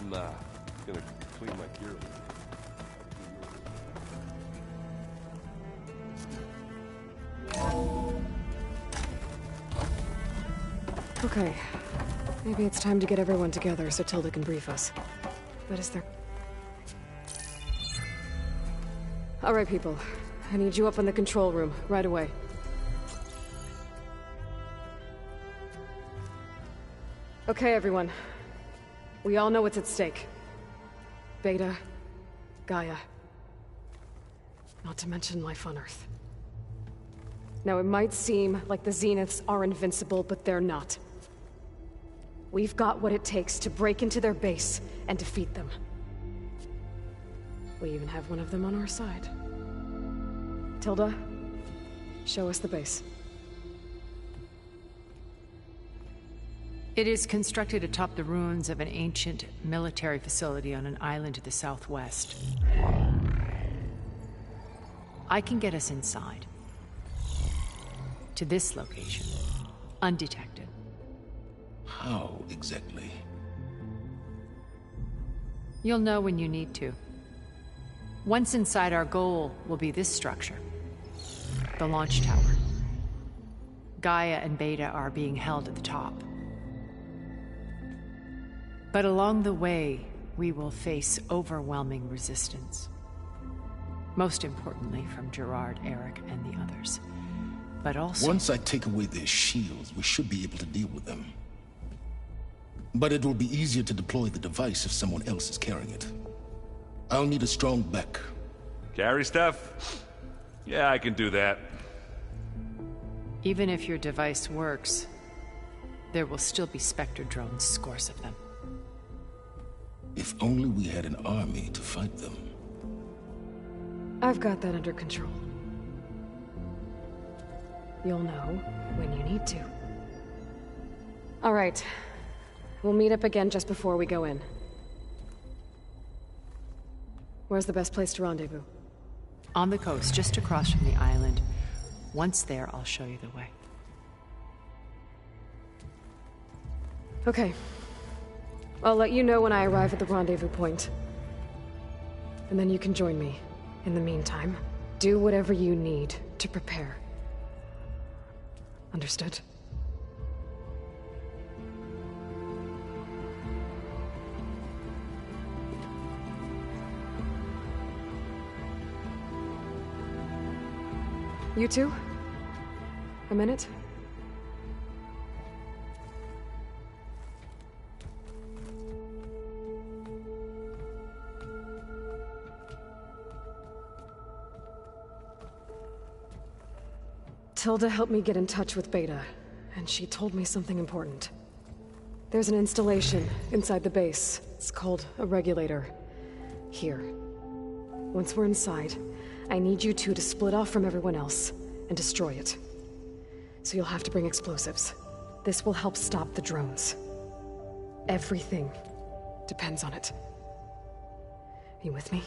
Nah, gonna clean my gear. Okay. Maybe it's time to get everyone together so Tilda can brief us. But is there... Alright, people. I need you up in the control room, right away. Okay, everyone. We all know what's at stake. Beta, Gaia. Not to mention life on Earth. Now, it might seem like the Zeniths are invincible, but they're not. We've got what it takes to break into their base and defeat them. We even have one of them on our side. Tilda, show us the base. It is constructed atop the ruins of an ancient military facility on an island to the southwest. I can get us inside. To this location, undetected. How exactly? You'll know when you need to. Once inside, our goal will be this structure. The launch tower. Gaia and Beta are being held at the top. But along the way, we will face overwhelming resistance. Most importantly, from Gerard, Eric, and the others. But also... Once I take away their shields, we should be able to deal with them. But it will be easier to deploy the device if someone else is carrying it. I'll need a strong back. Carry stuff? Yeah, I can do that. Even if your device works, there will still be Spectre drones, scores of them. If only we had an army to fight them. I've got that under control. You'll know when you need to. All right. We'll meet up again just before we go in. Where's the best place to rendezvous? On the coast, just across from the island. Once there, I'll show you the way. Okay. I'll let you know when I arrive at the rendezvous point. And then you can join me. In the meantime, do whatever you need to prepare. Understood? You two? A minute? Tilda helped me get in touch with Beta, and she told me something important. There's an installation inside the base. It's called a regulator. Here. Once we're inside, I need you two to split off from everyone else and destroy it. So you'll have to bring explosives. This will help stop the drones. Everything depends on it. Are you with me?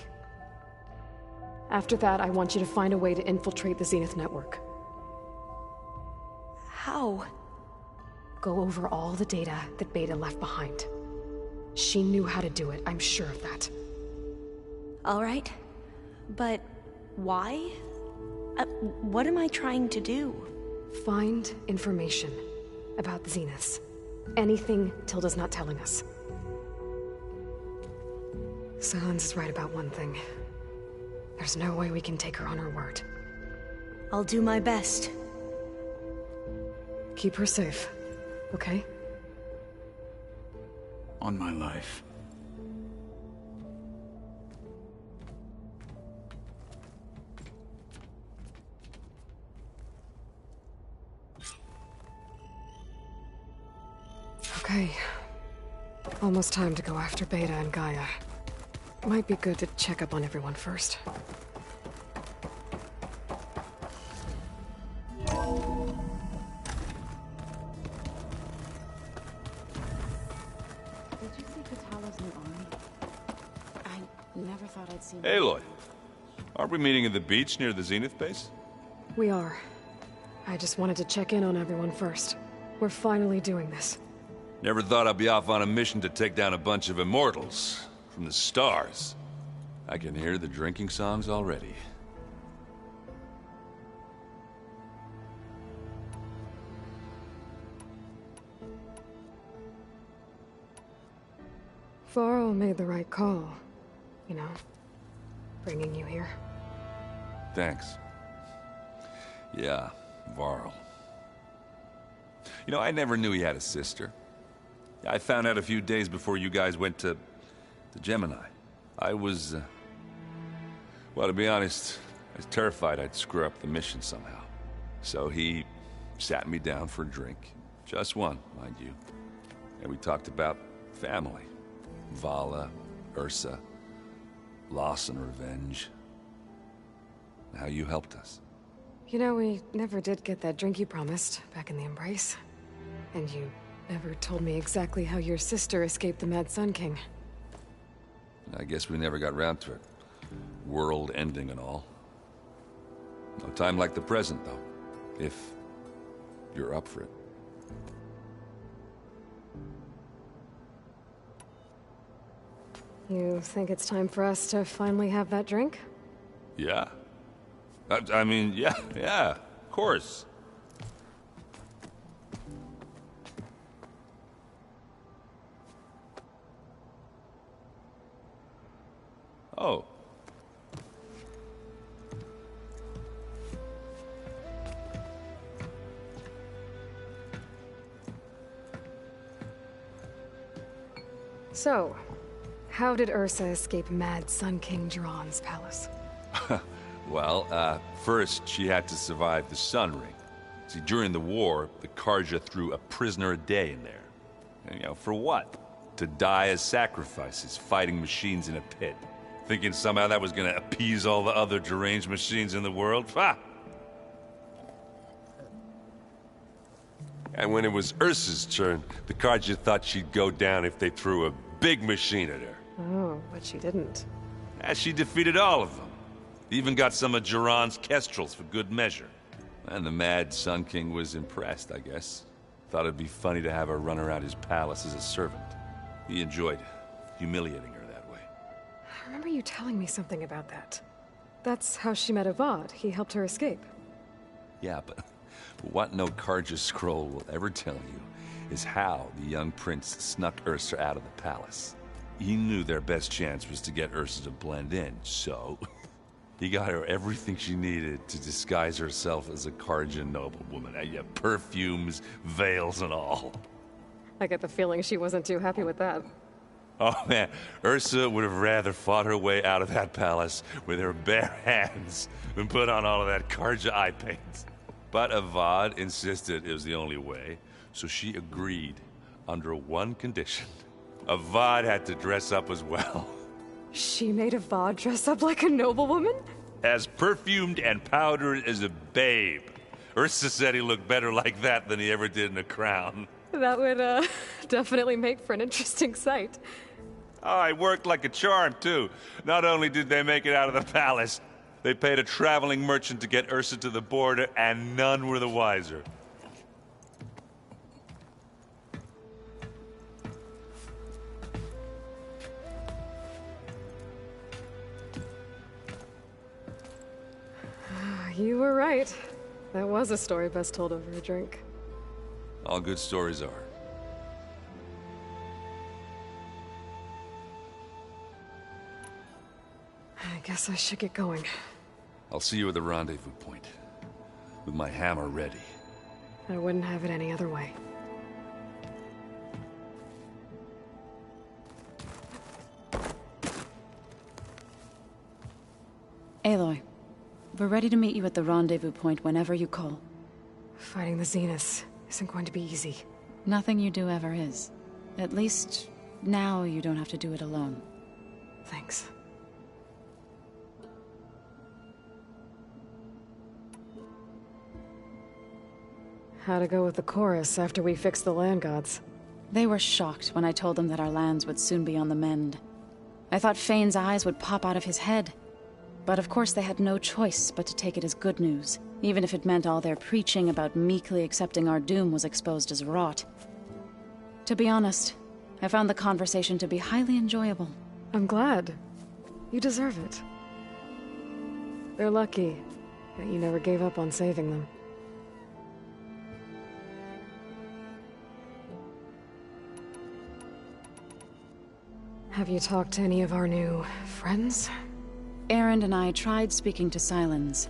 After that, I want you to find a way to infiltrate the Zenith network. How? Go over all the data that Beta left behind. She knew how to do it, I'm sure of that. All right. But why? What am I trying to do? Find information about the Zeniths. Anything Tilda's not telling us. Sans is right about one thing. There's no way we can take her on her word. I'll do my best. Keep her safe, okay? On my life. Okay. Almost time to go after Beta and Gaia. Might be good to check up on everyone first. Aloy, aren't we meeting at the beach near the Zenith base? We are. I just wanted to check in on everyone first. We're finally doing this. Never thought I'd be off on a mission to take down a bunch of immortals from the stars. I can hear the drinking songs already. Varl made the right call. You know, bringing you here. Thanks. Yeah, Varl. You know, I never knew he had a sister. I found out a few days before you guys went to Gemini. I was, well, to be honest, I was terrified I'd screw up the mission somehow. So he sat me down for a drink. Just one, mind you. And we talked about family. Vala, Ursa, loss and revenge. And how you helped us. You know, we never did get that drink you promised back in the Embrace. And you never told me exactly how your sister escaped the Mad Sun King. I guess we never got round to it. World ending and all. No time like the present, though. If you're up for it. You think it's time for us to finally have that drink? Yeah. I mean, yeah, of course. Oh. So, how did Ursa escape Mad Sun King Jiran's palace? Well, first she had to survive the Sun Ring. See, during the war, the Carja threw a prisoner a day in there. And, you know, for what? To die as sacrifices, fighting machines in a pit. Thinking somehow that was gonna appease all the other deranged machines in the world? Ha! And when it was Ursa's turn, the Carja thought she'd go down if they threw a big machine at her. Oh, but she didn't. And she defeated all of them. Even got some of Jiran's kestrels for good measure. And the Mad Sun King was impressed, I guess. Thought it'd be funny to have her run around his palace as a servant. He enjoyed humiliating her that way. I remember you telling me something about that. That's how she met Avad. He helped her escape. Yeah, but what no Carja scroll will ever tell you is how the young prince snuck Ursa out of the palace. He knew their best chance was to get Ursa to blend in, so he got her everything she needed to disguise herself as a Carja noblewoman. Yeah, perfumes, veils, and all. I get the feeling she wasn't too happy with that. Oh man, Ursa would have rather fought her way out of that palace with her bare hands than put on all of that Carja eye paint. But Avad insisted it was the only way, so she agreed under one condition. Avad had to dress up as well. She made Avad dress up like a noblewoman? As perfumed and powdered as a babe. Ursa said he looked better like that than he ever did in a crown. That would, definitely make for an interesting sight. Oh, it worked like a charm, too. Not only did they make it out of the palace, they paid a traveling merchant to get Ursa to the border, and none were the wiser. You were right. That was a story best told over a drink. All good stories are. I guess I should get going. I'll see you at the rendezvous point. With my hammer ready. I wouldn't have it any other way. Aloy, we're ready to meet you at the rendezvous point whenever you call. Fighting the Zeniths isn't going to be easy. Nothing you do ever is. At least, now you don't have to do it alone. Thanks. How'd it go with the chorus after we fixed the land gods? They were shocked when I told them that our lands would soon be on the mend. I thought Fane's eyes would pop out of his head. But of course they had no choice but to take it as good news, even if it meant all their preaching about meekly accepting our doom was exposed as rot. To be honest, I found the conversation to be highly enjoyable. I'm glad. You deserve it. They're lucky that you never gave up on saving them. Have you talked to any of our new friends? Erend and I tried speaking to Sylens,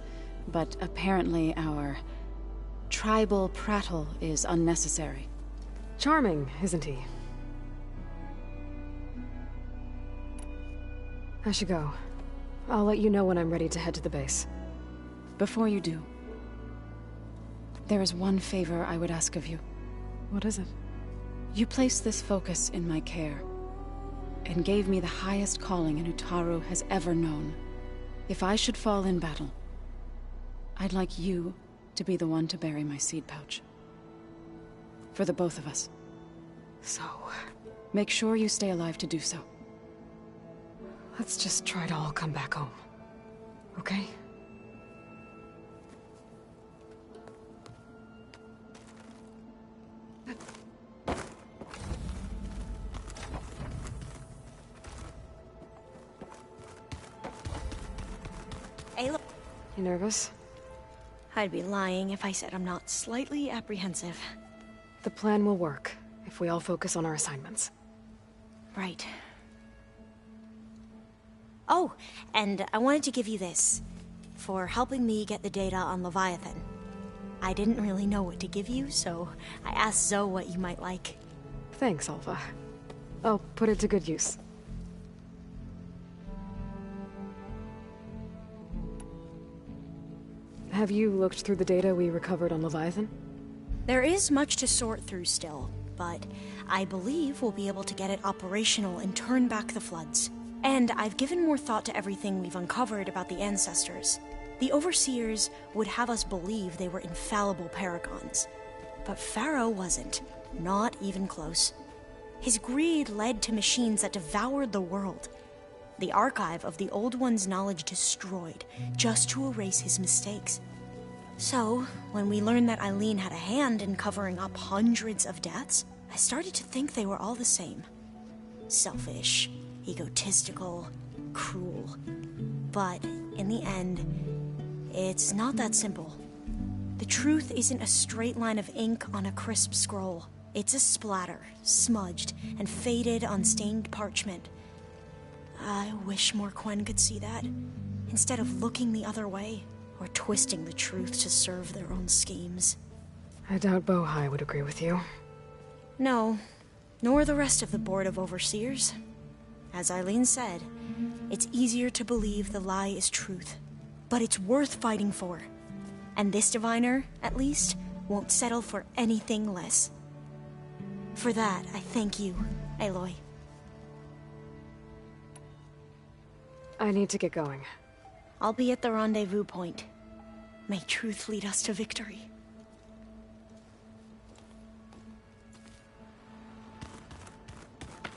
but apparently our tribal prattle is unnecessary. Charming, isn't he? I should go. I'll let you know when I'm ready to head to the base. Before you do, there is one favor I would ask of you. What is it? You placed this focus in my care, and gave me the highest calling an Utaru has ever known. If I should fall in battle, I'd like you to be the one to bury my seed pouch. For the both of us. So... make sure you stay alive to do so. let's just try to all come back home. Okay? Aloy. You nervous? I'd be lying if I said I'm not slightly apprehensive. The plan will work, if we all focus on our assignments. Right. Oh, and I wanted to give you this, for helping me get the data on Leviathan. I didn't really know what to give you, so I asked Zoe what you might like. Thanks, Alva. I'll put it to good use. Have you looked through the data we recovered on Leviathan? There is much to sort through still, but I believe we'll be able to get it operational and turn back the floods. And I've given more thought to everything we've uncovered about the ancestors. The Overseers would have us believe they were infallible paragons. But Pharaoh wasn't. Not even close. His greed led to machines that devoured the world. The archive of the Old One's knowledge destroyed, just to erase his mistakes. So, when we learned that Eileen had a hand in covering up hundreds of deaths, I started to think they were all the same. Selfish, egotistical, cruel. But, in the end, it's not that simple. The truth isn't a straight line of ink on a crisp scroll. It's a splatter, smudged, and faded on stained parchment. I wish more Quen could see that, instead of looking the other way, or twisting the truth to serve their own schemes. I doubt Bohai would agree with you. No, nor the rest of the Board of Overseers. As Eileen said, it's easier to believe the lie is truth, but it's worth fighting for. And this diviner, at least, won't settle for anything less. For that, I thank you, Aloy. I need to get going. I'll be at the rendezvous point. May truth lead us to victory.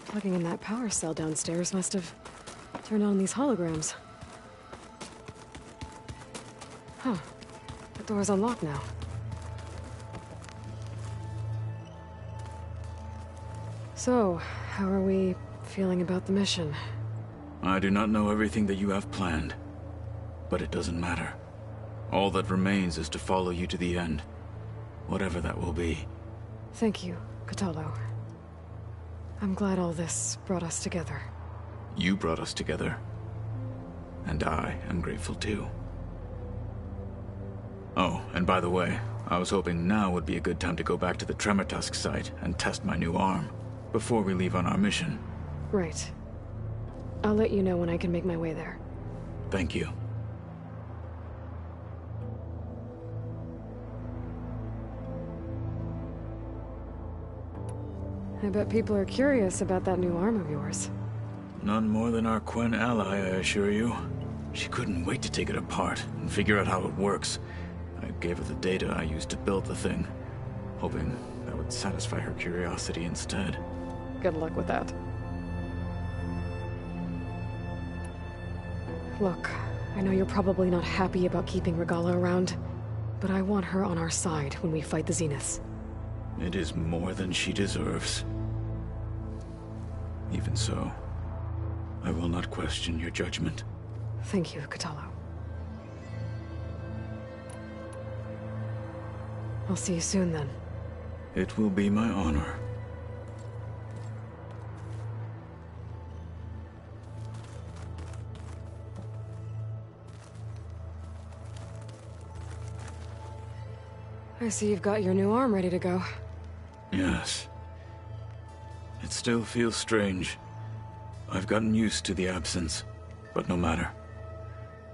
Plugging in that power cell downstairs must have turned on these holograms. Huh. The door's unlocked now. So, how are we feeling about the mission? I do not know everything that you have planned, but it doesn't matter. All that remains is to follow you to the end, whatever that will be. Thank you, Kotallo. I'm glad all this brought us together. You brought us together, and I am grateful too. Oh, and by the way, I was hoping now would be a good time to go back to the Tremortusk site and test my new arm, before we leave on our mission. Right. I'll let you know when I can make my way there. Thank you. I bet people are curious about that new arm of yours. None more than our Quen ally, I assure you. She couldn't wait to take it apart and figure out how it works. I gave her the data I used to build the thing, hoping that would satisfy her curiosity instead. Good luck with that. Look, I know you're probably not happy about keeping Regalla around, but I want her on our side when we fight the Zeniths. It is more than she deserves. Even so, I will not question your judgment. Thank you, Kotallo. I'll see you soon, then. It will be my honor. I see you've got your new arm ready to go. Yes. It still feels strange. I've gotten used to the absence, but no matter.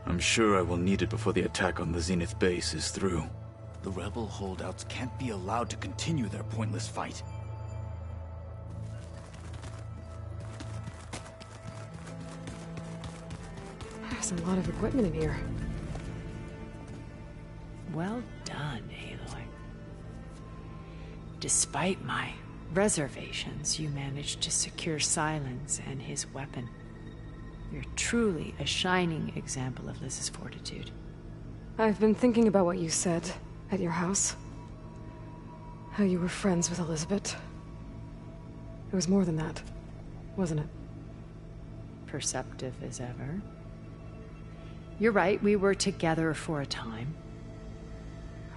I'm sure I will need it before the attack on the Zenith base is through. The rebel holdouts can't be allowed to continue their pointless fight. There's a lot of equipment in here. Well done, Aloy. Despite my reservations, you managed to secure Silence and his weapon. You're truly a shining example of Liz's fortitude. I've been thinking about what you said at your house. How you were friends with Elizabeth. It was more than that, wasn't it? Perceptive as ever. You're right, we were together for a time.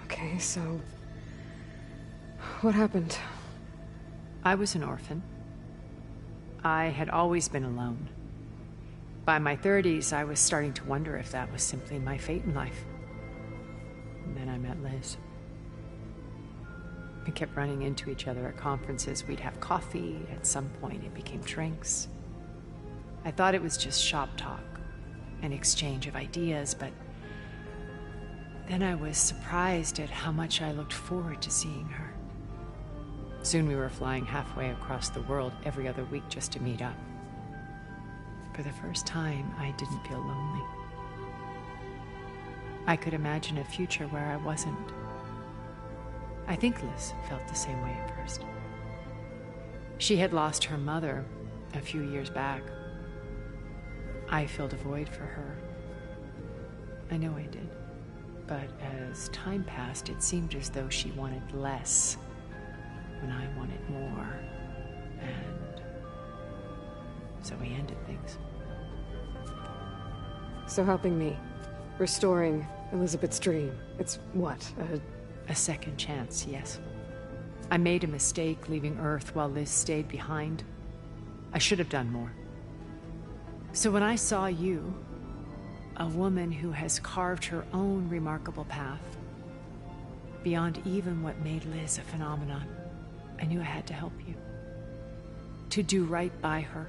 Okay, so... what happened? I was an orphan. I had always been alone. By my 30s, I was starting to wonder if that was simply my fate in life. And then I met Liz. We kept running into each other at conferences. We'd have coffee. At some point, it became drinks. I thought it was just shop talk, an exchange of ideas, but then I was surprised at how much I looked forward to seeing her. Soon we were flying halfway across the world every other week just to meet up. For the first time, I didn't feel lonely. I could imagine a future where I wasn't. I think Liz felt the same way at first. She had lost her mother a few years back. I filled a void for her. I know I did. But as time passed, it seemed as though she wanted less when I wanted more. And so we ended things. So helping me. Restoring Elizabeth's dream. It's what, A second chance, yes. I made a mistake leaving Earth while Liz stayed behind. I should have done more. So when I saw you, a woman who has carved her own remarkable path, beyond even what made Liz a phenomenon, I knew I had to help you. To do right by her.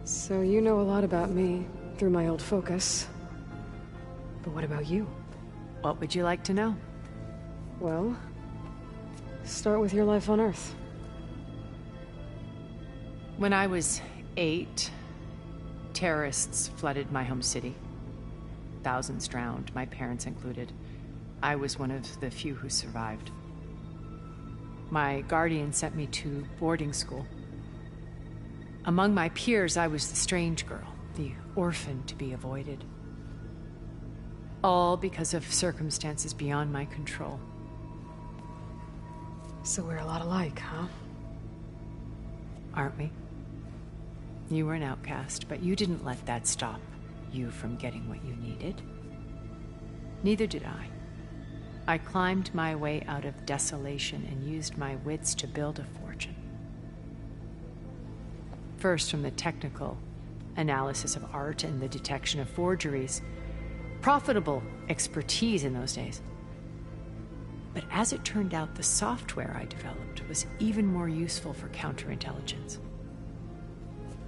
So you know a lot about me through my old focus. But what about you? What would you like to know? Well, start with your life on Earth. When I was 8, terrorists flooded my home city. Thousands drowned, my parents included. I was one of the few who survived. My guardian sent me to boarding school. Among my peers, I was the strange girl, the orphan to be avoided. All because of circumstances beyond my control. So we're a lot alike, huh? Aren't we? You were an outcast, but you didn't let that stop you from getting what you needed. Neither did I. I climbed my way out of desolation and used my wits to build a fortune. First, from the technical analysis of art and the detection of forgeries. Profitable expertise in those days. But as it turned out, the software I developed was even more useful for counterintelligence.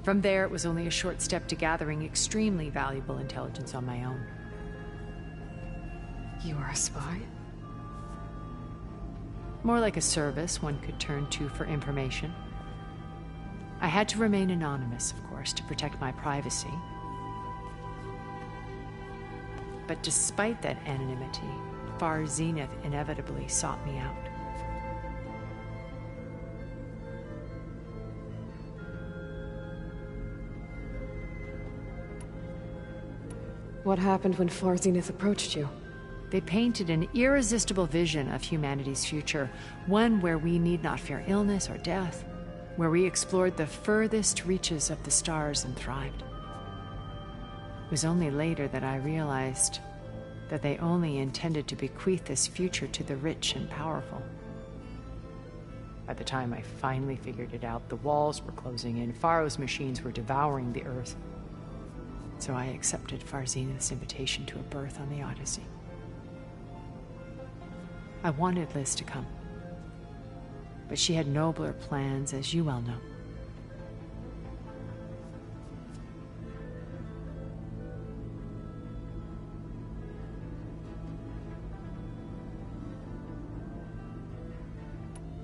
From there, it was only a short step to gathering extremely valuable intelligence on my own. You are a spy? More like a service one could turn to for information. I had to remain anonymous, of course, to protect my privacy. But despite that anonymity, Far Zenith inevitably sought me out. What happened when Far Zenith approached you? They painted an irresistible vision of humanity's future, one where we need not fear illness or death, where we explored the furthest reaches of the stars and thrived. It was only later that I realized that they only intended to bequeath this future to the rich and powerful. By the time I finally figured it out, the walls were closing in, Pharaoh's machines were devouring the Earth. So I accepted Far Zenith's invitation to a berth on the Odyssey. I wanted Liz to come, but she had nobler plans, as you well know.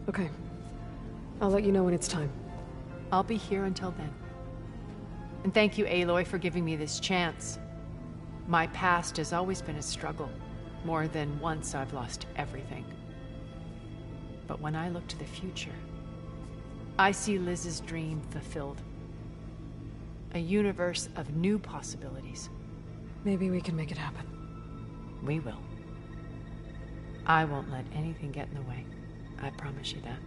Okay. I'll let you know when it's time. I'll be here until then. And thank you, Aloy, for giving me this chance. My past has always been a struggle. More than once I've lost everything. But when I look to the future, I see Liz's dream fulfilled. A universe of new possibilities. Maybe we can make it happen. We will. I won't let anything get in the way. I promise you that.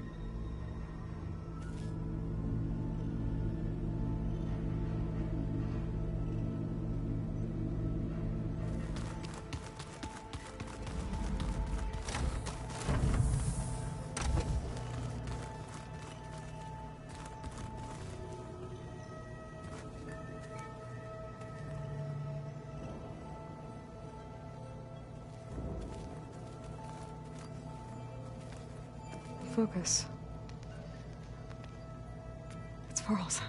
Focus. It's Varl's.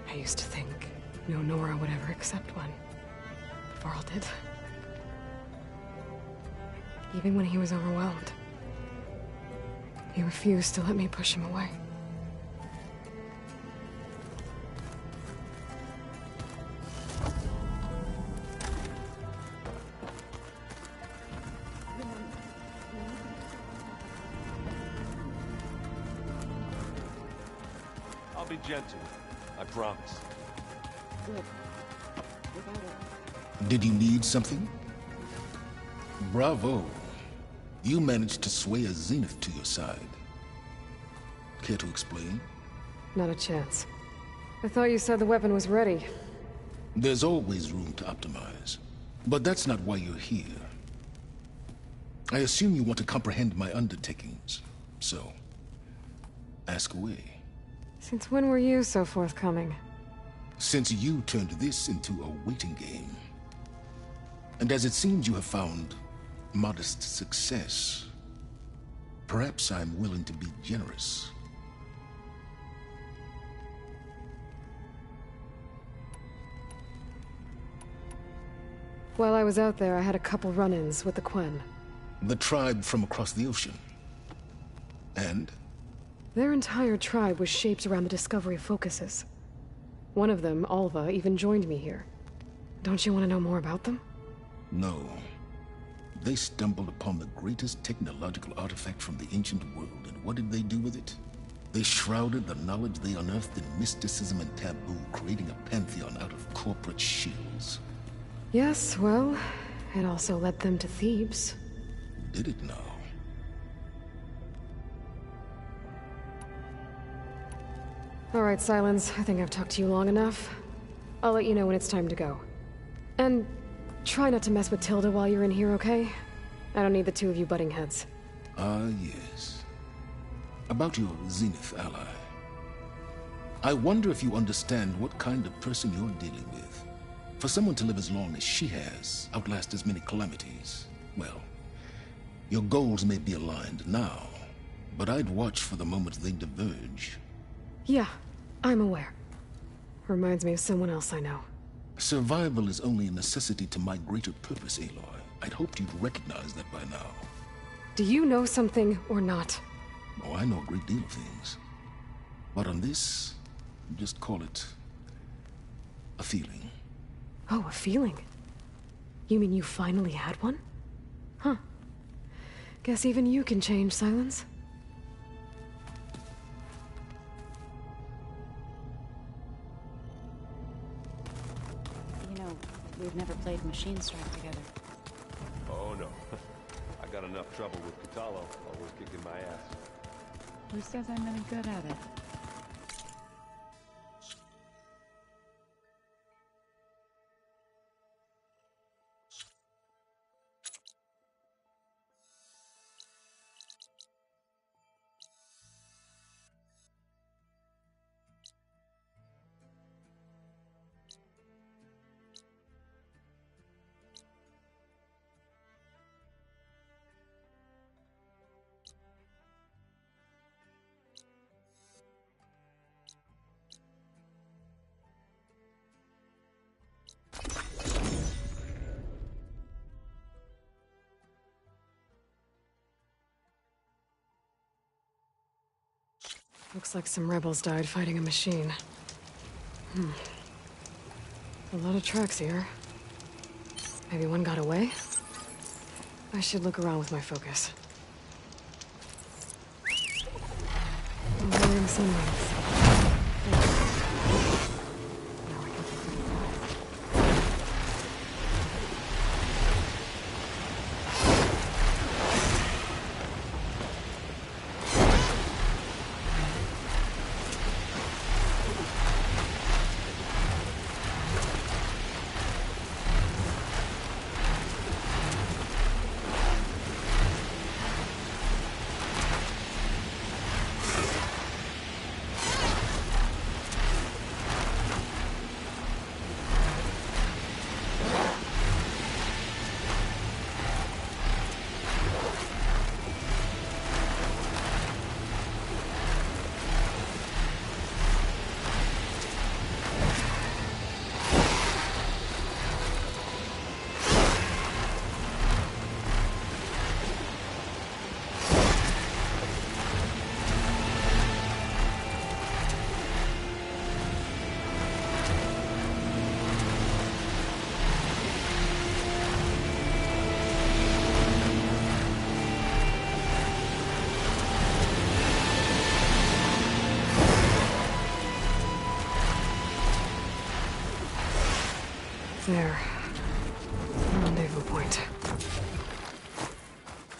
I used to think no Nora would ever accept one. But Varl did. Even when he was overwhelmed. He refused to let me push him away. Be gentle. I promise. Good. Did you need something? Bravo. You managed to sway a Zenith to your side. Care to explain? Not a chance. I thought you said the weapon was ready. There's always room to optimize. But that's not why you're here. I assume you want to comprehend my undertakings. So, ask away. Since when were you so forthcoming? Since you turned this into a waiting game. And as it seems you have found modest success, perhaps I'm willing to be generous. While I was out there, I had a couple run-ins with the Quen. The tribe from across the ocean. And? Their entire tribe was shaped around the discovery of focuses. One of them, Alva, even joined me here. Don't you want to know more about them? No. They stumbled upon the greatest technological artifact from the ancient world, and what did they do with it? They shrouded the knowledge they unearthed in mysticism and taboo, creating a pantheon out of corporate shields. Yes, well, it also led them to Thebes. Did it now? All right, Silence. I think I've talked to you long enough. I'll let you know when it's time to go. And try not to mess with Tilda while you're in here, okay? I don't need the two of you butting heads. Ah, yes. About your Zenith ally. I wonder if you understand what kind of person you're dealing with. For someone to live as long as she has, outlast as many calamities, well, your goals may be aligned now, but I'd watch for the moment they diverge. Yeah, I'm aware. Reminds me of someone else I know. Survival is only a necessity to my greater purpose, Aloy. I'd hoped you'd recognize that by now. Do you know something or not? Oh, I know a great deal of things. But on this, just call it a feeling. Oh, a feeling? You mean you finally had one? Huh. Guess even you can change, Silence. we've never played Machine Strike together. Oh no. I got enough trouble with Kotallo, always kicking my ass. Who says I'm any good at it? Looks like some rebels died fighting a machine. A lot of tracks here. Maybe one got away? I should look around with my focus. Lowering sunlight. Now I can see pretty fast. There. Rendezvous point.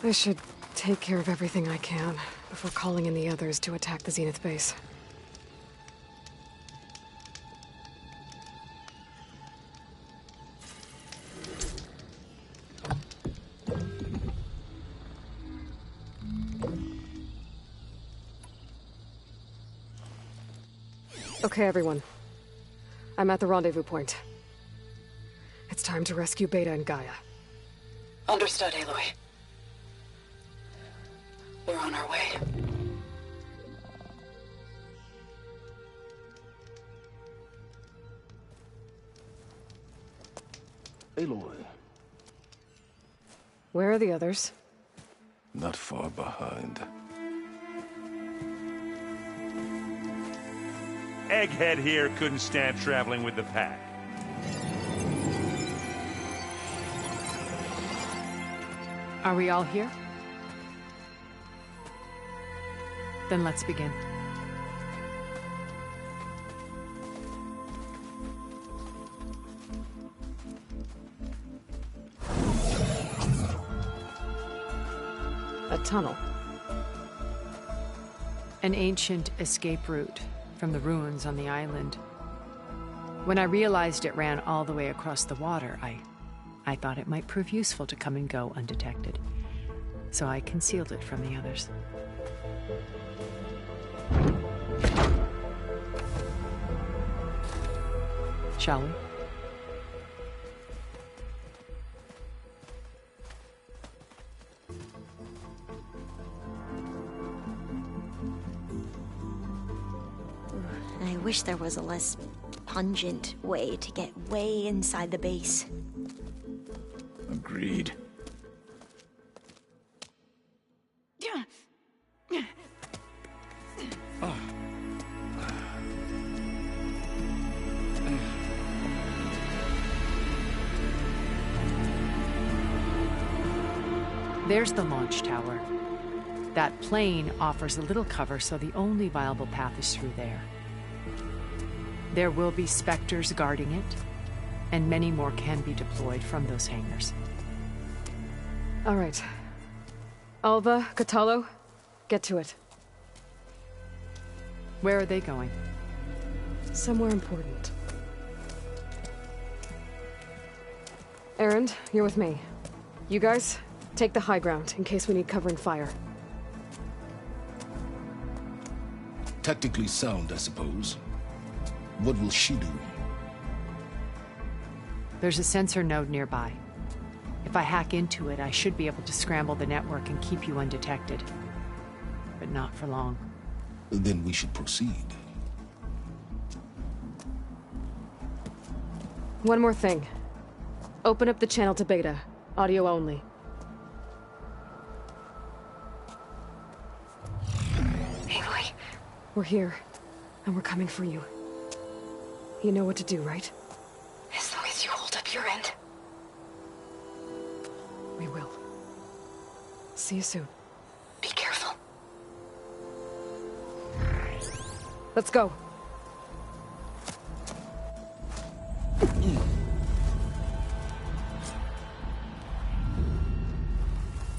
I should take care of everything I can before calling in the others to attack the Zenith base. Okay, everyone. I'm at the rendezvous point. It's time to rescue Beta and Gaia. Understood, Aloy. We're on our way. Aloy, Where are the others? not far behind. Egghead here couldn't stand traveling with the pack. Are we all here? Then let's begin. A tunnel. An ancient escape route from the ruins on the island. When I realized it ran all the way across the water, I thought it might prove useful to come and go undetected. So I concealed it from the others. Shall we? I wish there was a less pungent way to get way inside the base. Agreed. There's the launch tower. That plane offers a little cover, so the only viable path is through there. There will be specters guarding it, and many more can be deployed from those hangars. All right. Alva, Kotallo, get to it. Where are they going? Somewhere important. Erend, you're with me. You guys, take the high ground in case we need covering fire. Tactically sound, I suppose. What will she do? There's a sensor node nearby. If I hack into it, I should be able to scramble the network and keep you undetected. But not for long. Then we should proceed. One more thing. Open up the channel to Beta. Audio only. Aloy. We're here, and we're coming for you. You know what to do, right? As long as you hold up your end. We will. See you soon. Be careful. Let's go.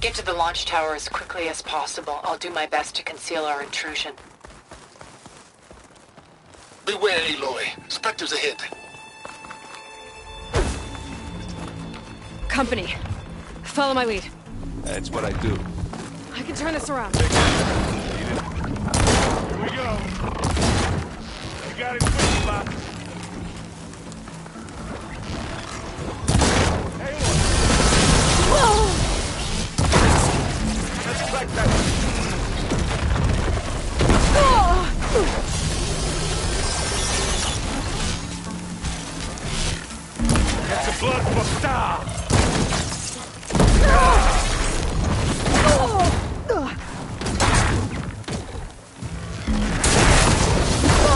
Get to the launch tower as quickly as possible. I'll do my best to conceal our intrusion. Beware, Aloy. Spectres ahead. Company. Follow my lead. That's what I do. I can turn this around. Here we go. You got it quick, Bob. Hey, look. Let's track that. That's a blood for style.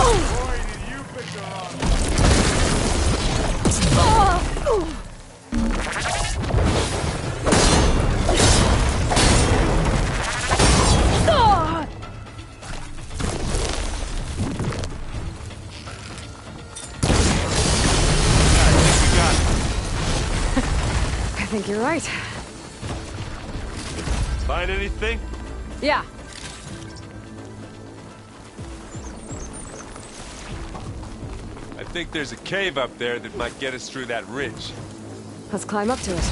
Boy, did you pick the wrong I think you're right. Find anything? Yeah. I think there's a cave up there that might get us through that ridge. Let's climb up to it.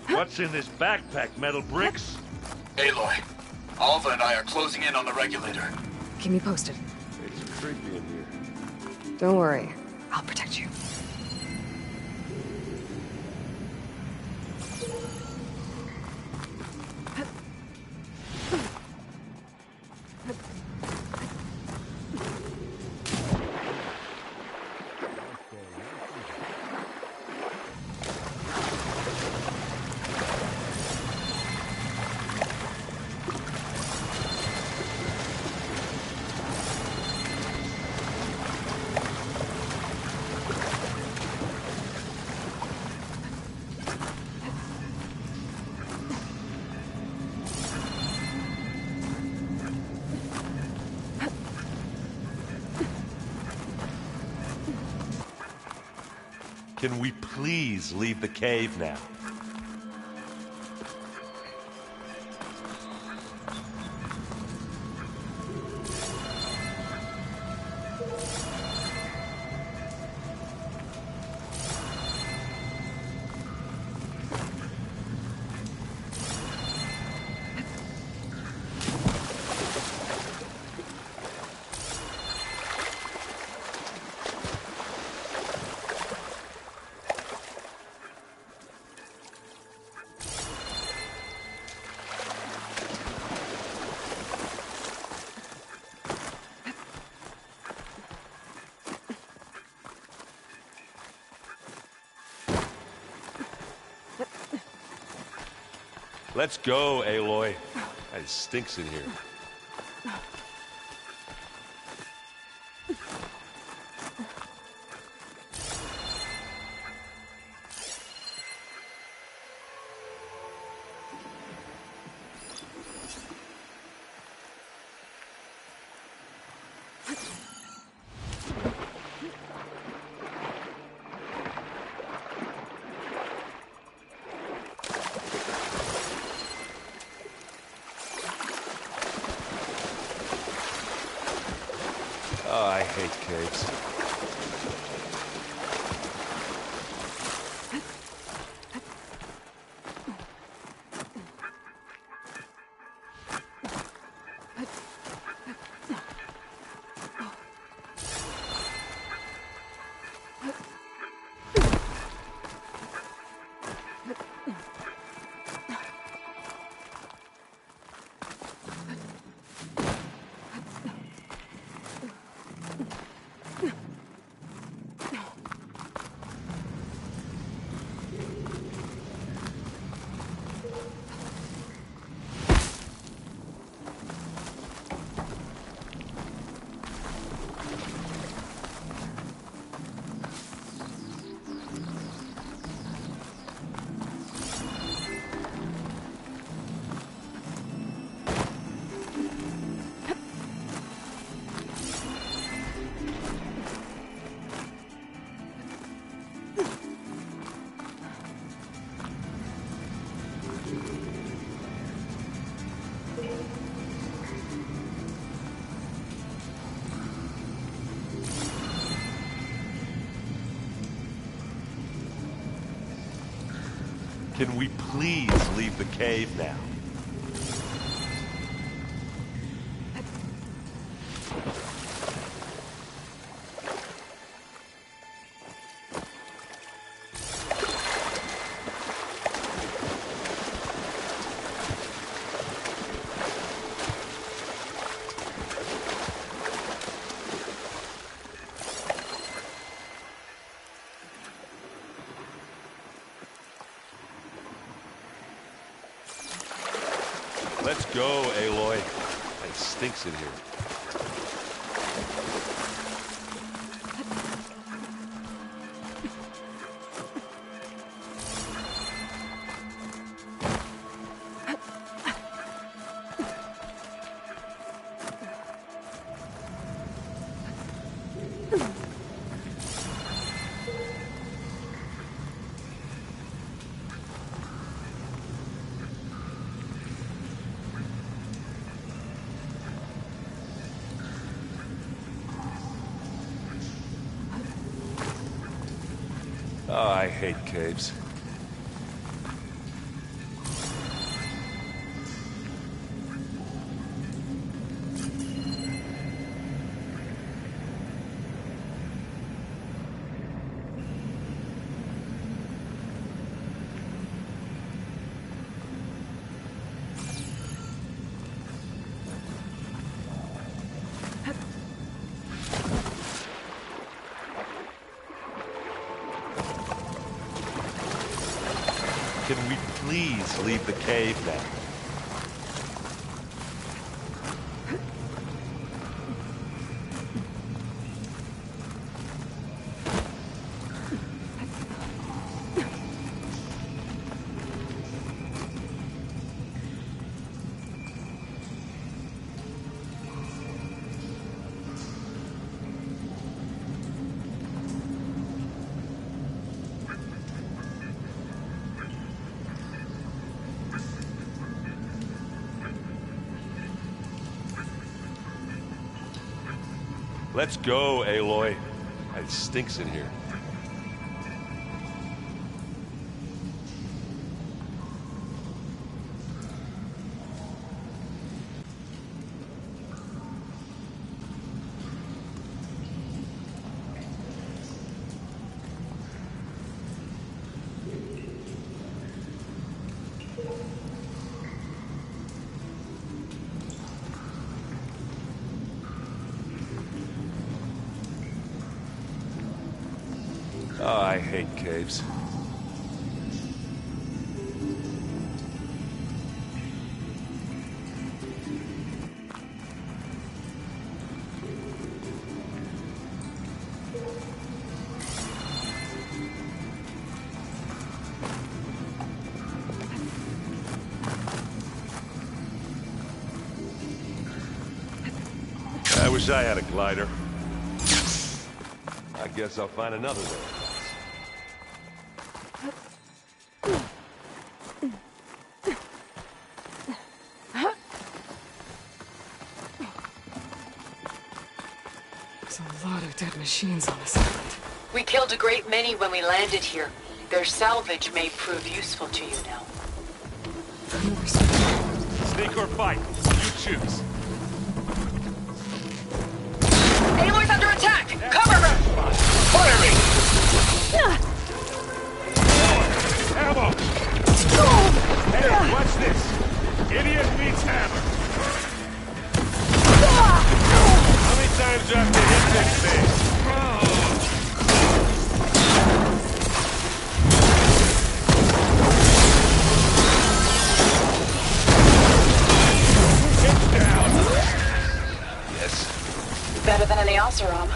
What's in this backpack? Metal bricks? Aloy, Alva and I are closing in on the regulator. Keep me posted. It's creepy in here. Don't worry. I'll protect you. Can we please leave the cave now? Let's go, Aloy. It stinks in here. Oh, I hate caves. Can we please leave the cave now? Let's go, Aloy. It stinks in here. Oh, I hate caves. Can we please leave the cave now? Let's go, Aloy. It stinks in here. Oh, I hate caves. I wish I had a glider. I guess I'll find another way. dead machines on this island. We killed a great many when we landed here. Their salvage may prove useful to you now. Sneak or fight, you choose. Aloy's under attack! Cover her! Firing! Ammo! Hey, watch this! Idiot meets hammer! How many times do I have to hit this thing? Hit down! Yes. Better than any Oseram.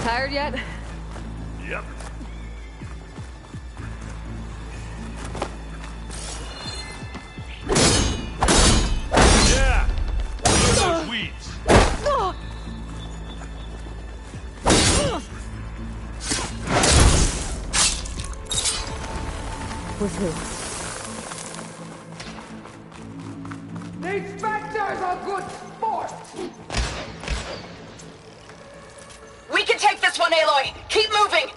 Tired yet? Yep. Yeah! Look at those weeds! We're through. These specters are good sport! We can take this one, Aloy! Keep moving!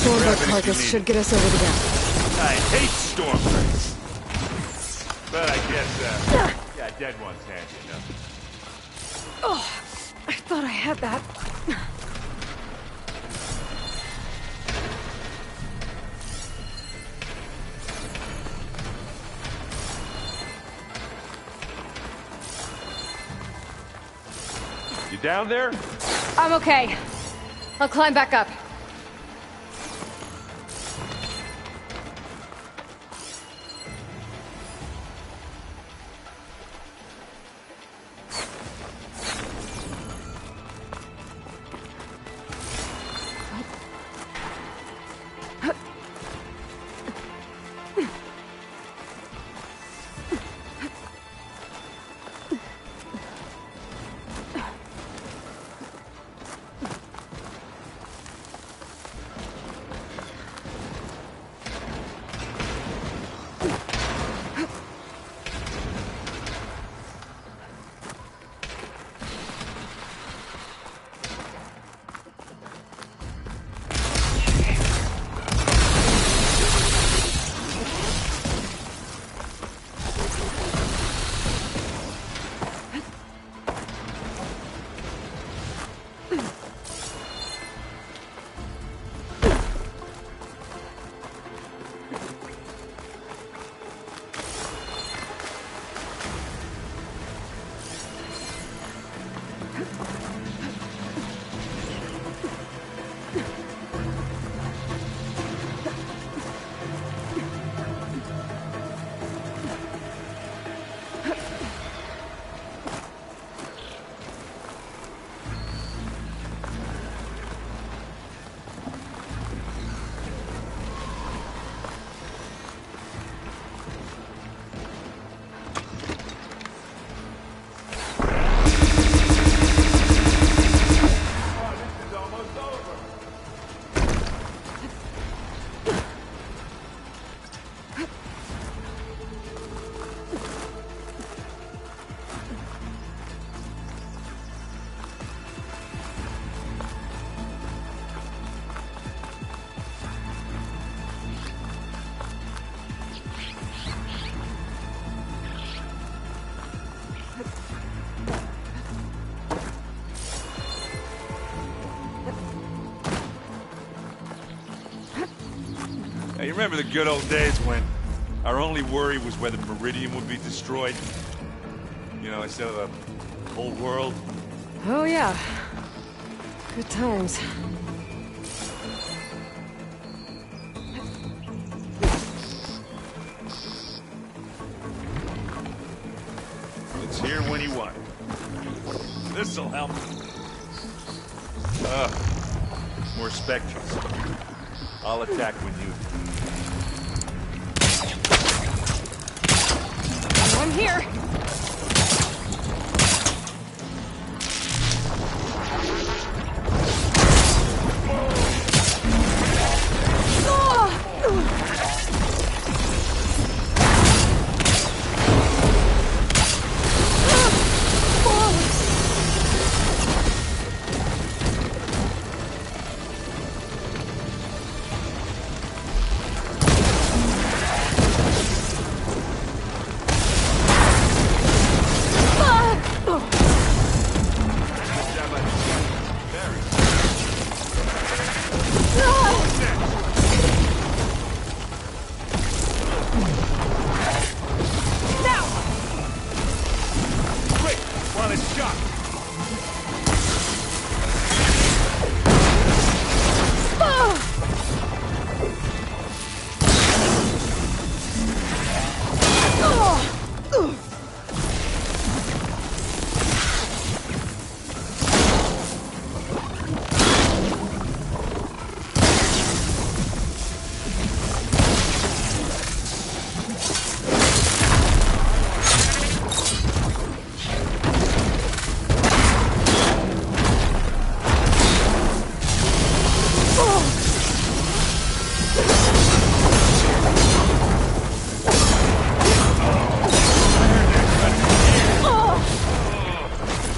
Stormbird carcass should get us over the gap. I hate Stormbirds. But I guess, yeah, dead one's handy enough. Oh, I thought I had that. You down there? I'm okay. I'll climb back up. You remember the good old days when our only worry was whether Meridian would be destroyed? You know, instead of the whole world? Oh, yeah. Good times. It's here when you want it. This'll help. More Spectres. I'll attack when you... I'm here!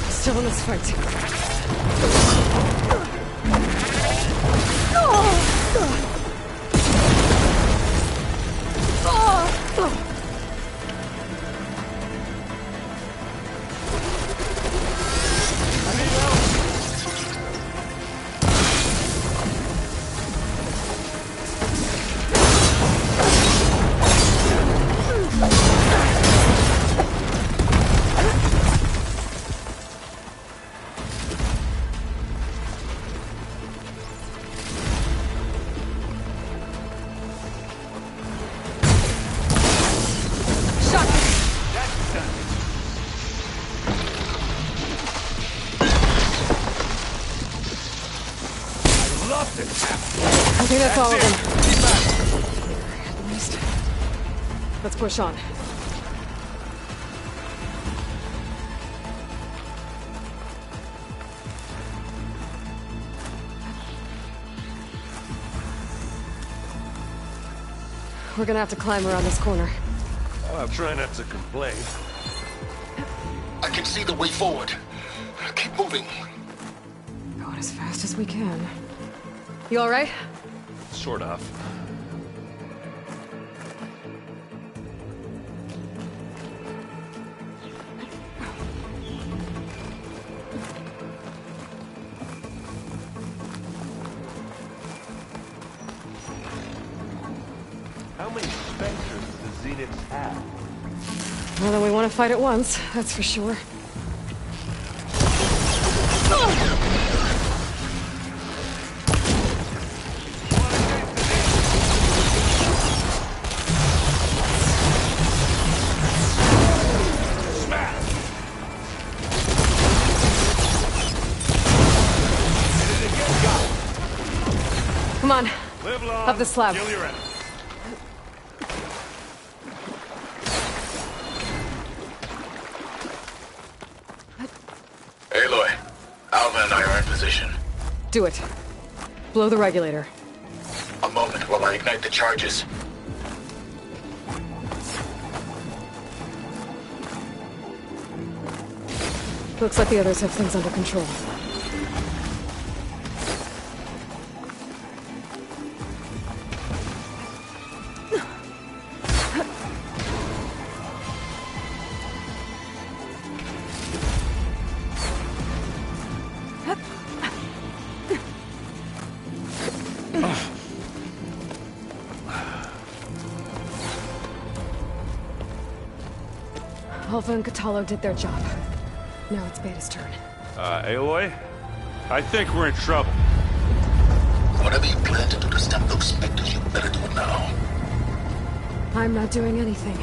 Still in this fight. I think that's all of them. At least. Let's push on. We're gonna have to climb around this corner. I'll try not to complain. I can see the way forward. Keep moving. Going as fast as we can. You all right? Sort of. How many Spectres does Zenith have? More than we want to fight at once, that's for sure. Come on, up the slab. Kill your enemy. Aloy, Alva and I are in position. Do it. Blow the regulator. A moment while I ignite the charges. Looks like the others have things under control. Alpha and Kotallo did their job. Now it's Beta's turn. Aloy? I think we're in trouble. Whatever you plan to do to stop those specters, you better do it now. I'm not doing anything.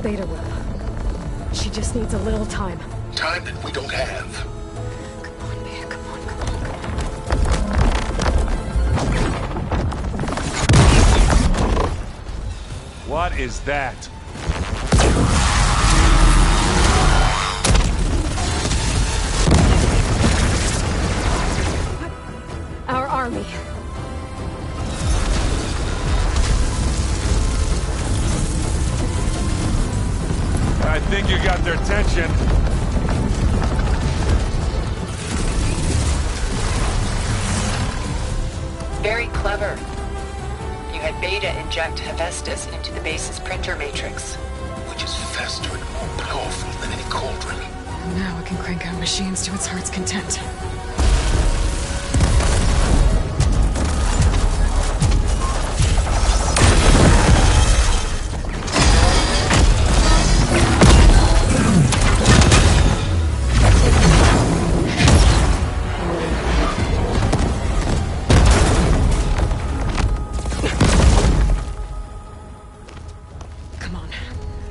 Beta will. She just needs a little time. Time that we don't have. Come on, Beta, come on, come on. What is that? Our army. I think you got their attention. Very clever. You had Beta inject Hephaestus into the base's printer matrix. Which is faster and more powerful than any cauldron. Now it can crank out machines to its heart's content.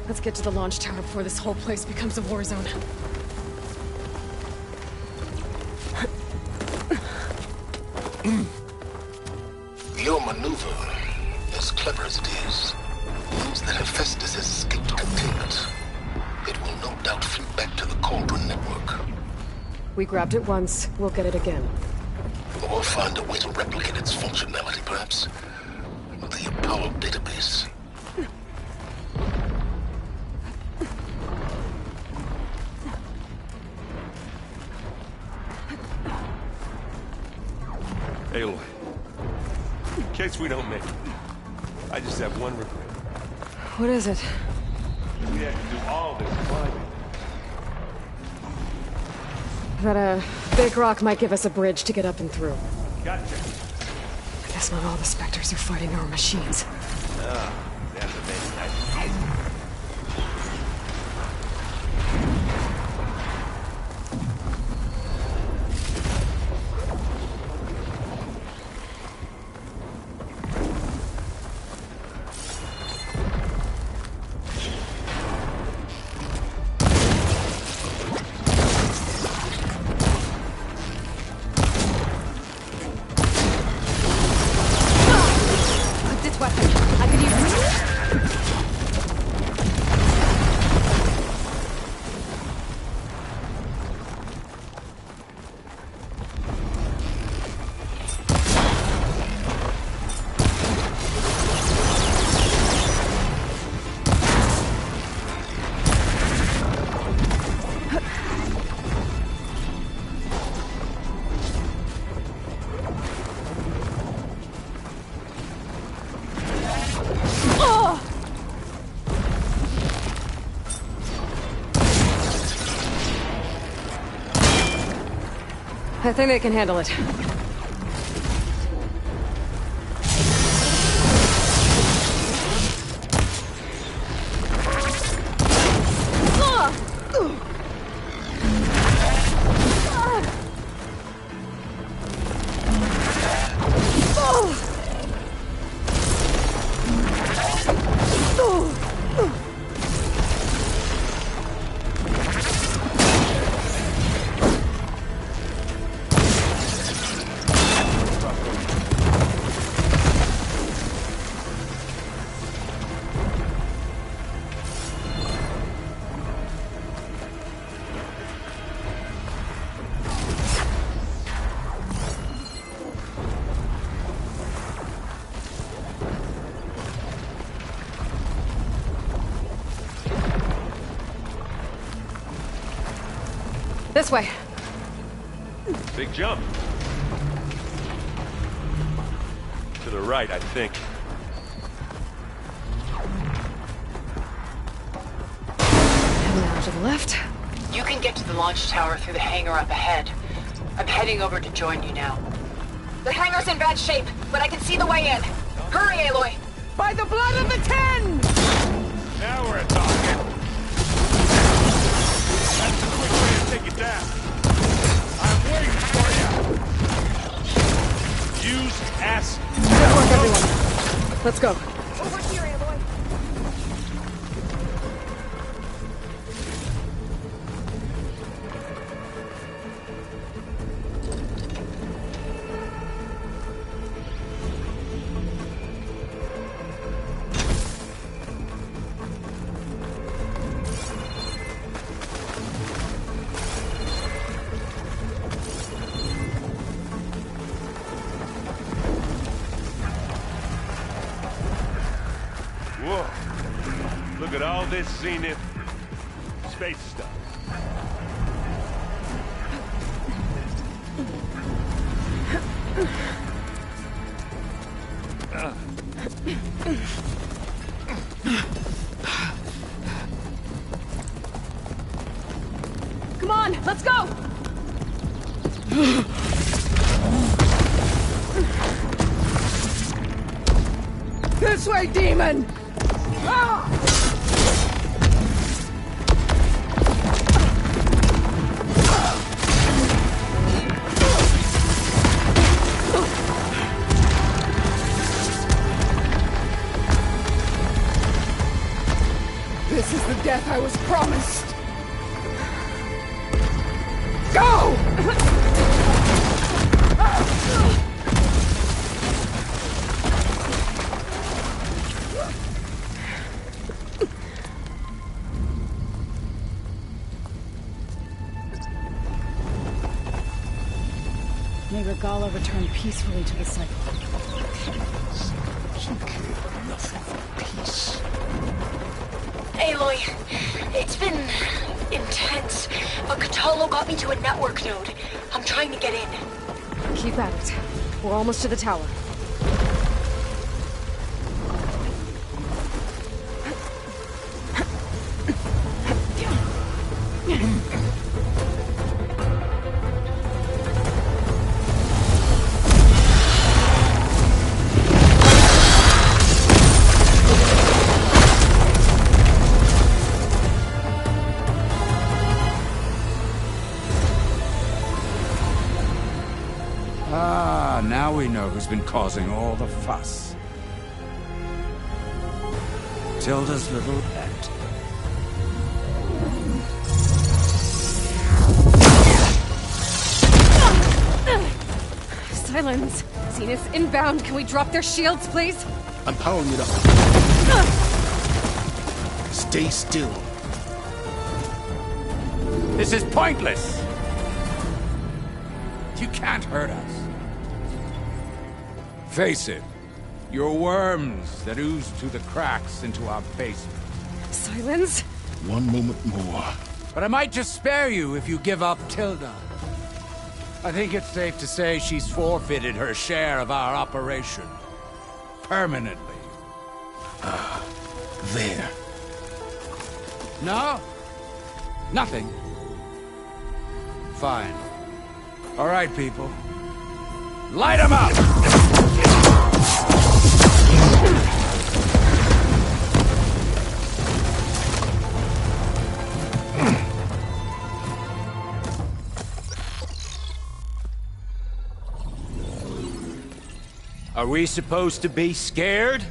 Let's get to the launch tower before this whole place becomes a war zone. Your maneuver, as clever as it is, means that Hephaestus has escaped containment. It will no doubt flee back to the Cauldron network. We grabbed it once, we'll get it again. Or find a way to replicate its functionality, perhaps. The Apollo database. Aloy, in case we don't make it, I just have one regret. What is it? We had to do all this climbing. That a big rock might give us a bridge to get up and through. Gotcha. I guess not all the Spectres are fighting our machines. That's amazing. I think they can handle it. This way. Big jump. To the right, I think. And now to the left. You can get to the launch tower through the hangar up ahead. I'm heading over to join you now. The hangar's in bad shape, but I can see the way in. Hurry, Aloy! By the blood of the Ten! Now we're talking. take it down. I'm waiting for you. Use S. Good work, everyone. Let's go. Over here, Aloy. Whoa. Look at all this Zenith space stuff. Come on, let's go! This way, demon! Ah! This is the death I was promised. Go! May Regala return peacefully to the cycle. She cared nothing for peace. Aloy, it's been intense, but Kotallo got me to a network node. I'm trying to get in. Keep at it. We're almost to the tower. Ah, now we know who's been causing all the fuss. Tilda's little pet. Silence! Zenith inbound. Can we drop their shields, please? I'm powering it up. Stay still. This is pointless! You can't hurt us. Face it, you're worms that ooze through the cracks into our basement. Silence? One moment more. But I might just spare you if you give up Tilda. I think it's safe to say she's forfeited her share of our operation. Permanently. There. No? Nothing. Fine. All right, people. Light them up! Are we supposed to be scared?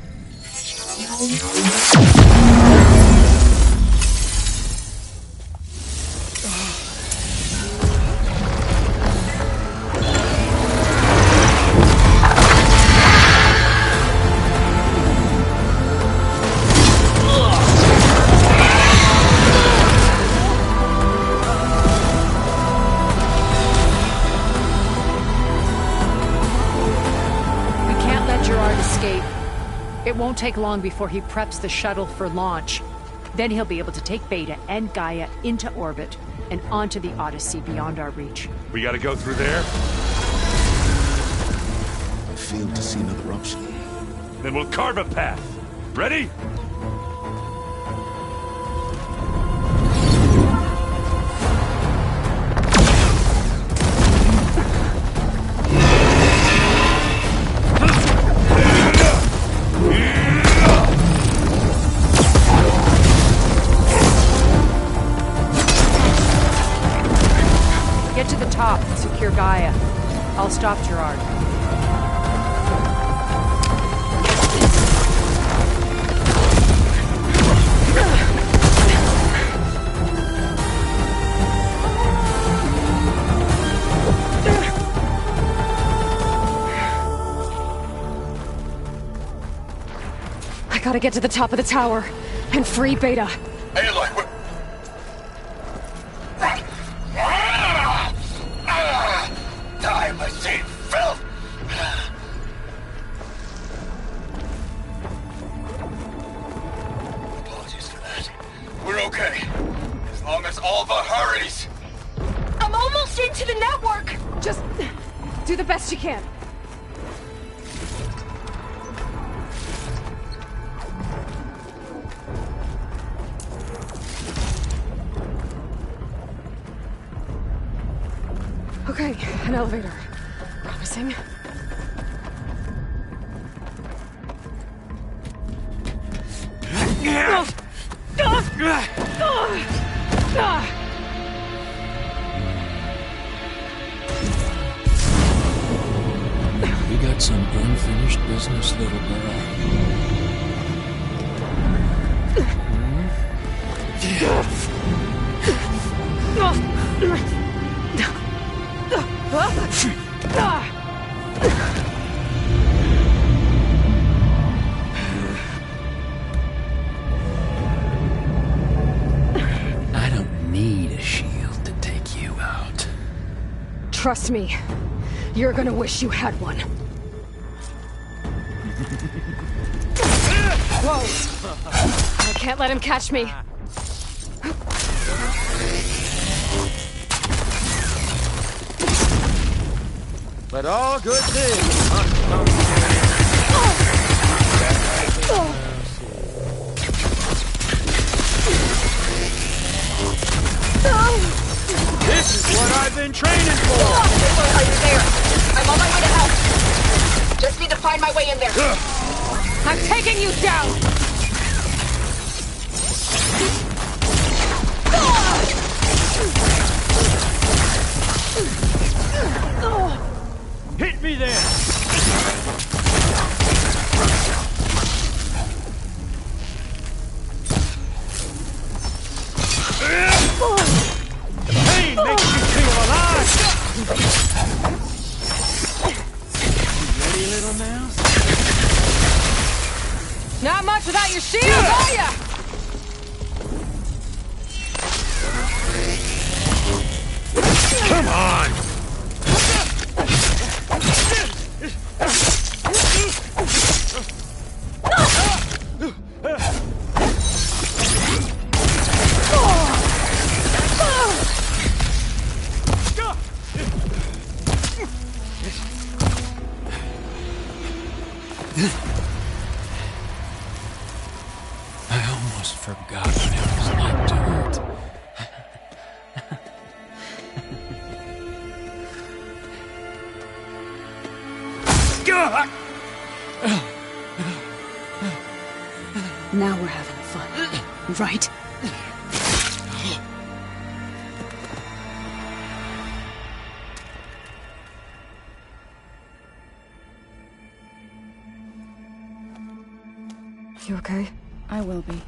It won't take long before he preps the shuttle for launch. Then he'll be able to take Beta and Gaia into orbit and onto the Odyssey beyond our reach. We gotta go through there? I failed to see another option. Then we'll carve a path. Ready? I'll stop Gerard. I gotta get to the top of the tower and free Beta. Aloy, what? Die, my same filth! Apologies for that. We're okay. As long as Alva hurries. I'm almost into the network! Just do the best you can. Okay, an elevator. Promising. You got some unfinished business, little girl. I don't need a shield to take you out. Trust me, you're gonna wish you had one. Whoa! I can't let him catch me. But all good things must come to This is what I've been training for! Are you there? I'm on my way to help. Just need to find my way in there. I'm taking you down! Hit me there! The pain makes you feel alive! You ready, little mouse? Not much without your shield, are ya? Come on! I almost forgot what it was like to hurt. Now we're having fun, right? You okay? I will be.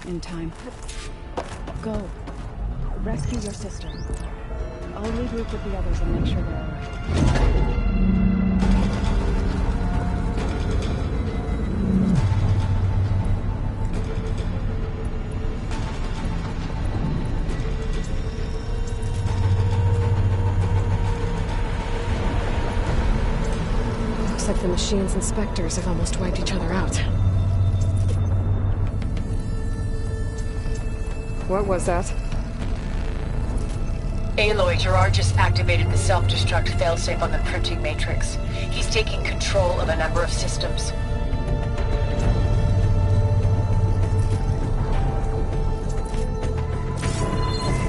In time. Go. Rescue your sister. I'll regroup with the others and make sure they're alright. Looks like the machine's inspectors have almost wiped each other out. What was that? Aloy, Gerard just activated the self-destruct failsafe on the printing matrix. He's taking control of a number of systems.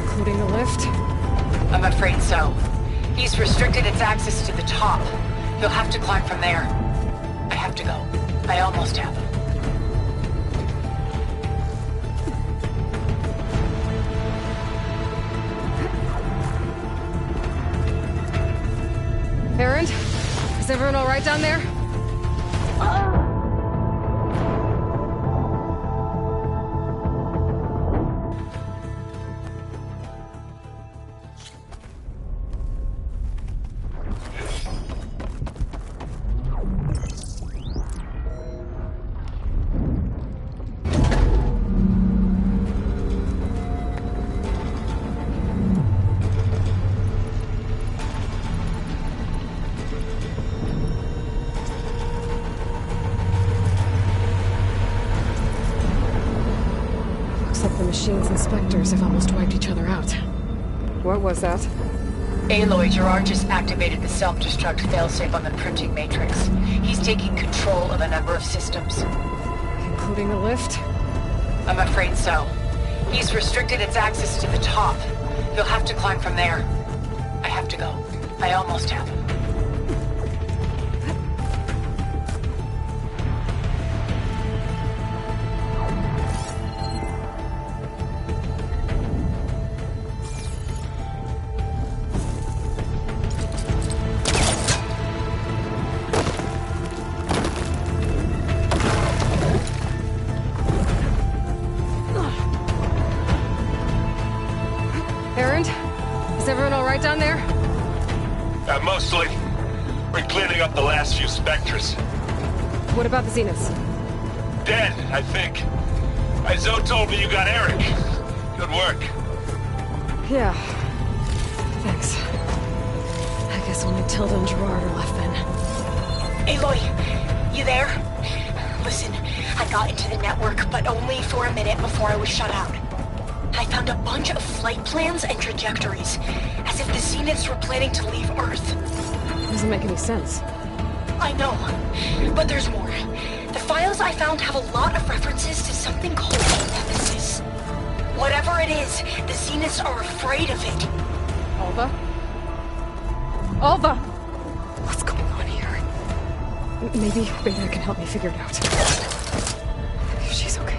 Including the lift? I'm afraid so. He's restricted its access to the top. You'll have to climb from there. I have to go. I almost have him. Erend? Is everyone alright down there? Machines and Spectres have almost wiped each other out. What was that? Aloy, Gerard just activated the self-destruct failsafe on the printing matrix. He's taking control of a number of systems. Including the lift? I'm afraid so. He's restricted its access to the top. You'll have to climb from there. I have to go. I almost have. Down there? Mostly. We're cleaning up the last few Spectres. What about the Zeniths? Dead, I think. Zoe told me you got Eric. Good work. Yeah. Thanks. I guess only Tilda and Gerard are left then. Aloy, you there? Listen, I got into the network, but only for a minute before I was shut out. I found a bunch of flight plans and trajectories, as if the Zeniths were planning to leave Earth. Doesn't make any sense. I know, but there's more. The files I found have a lot of references to something called Nemesis. Whatever it is, the Zeniths are afraid of it. Alva? Alva! What's going on here? Maybe Beta can help me figure it out. If she's okay.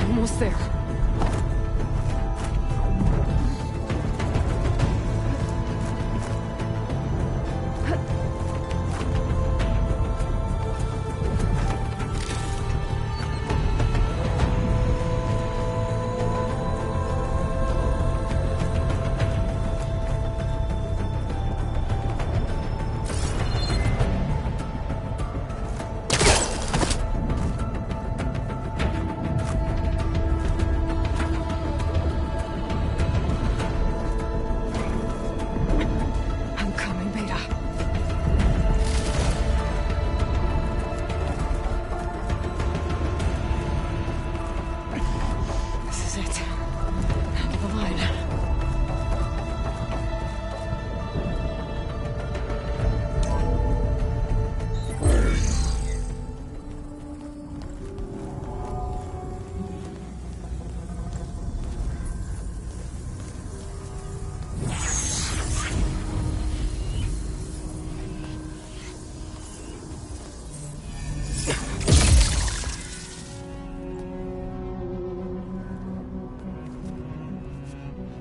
Almost there.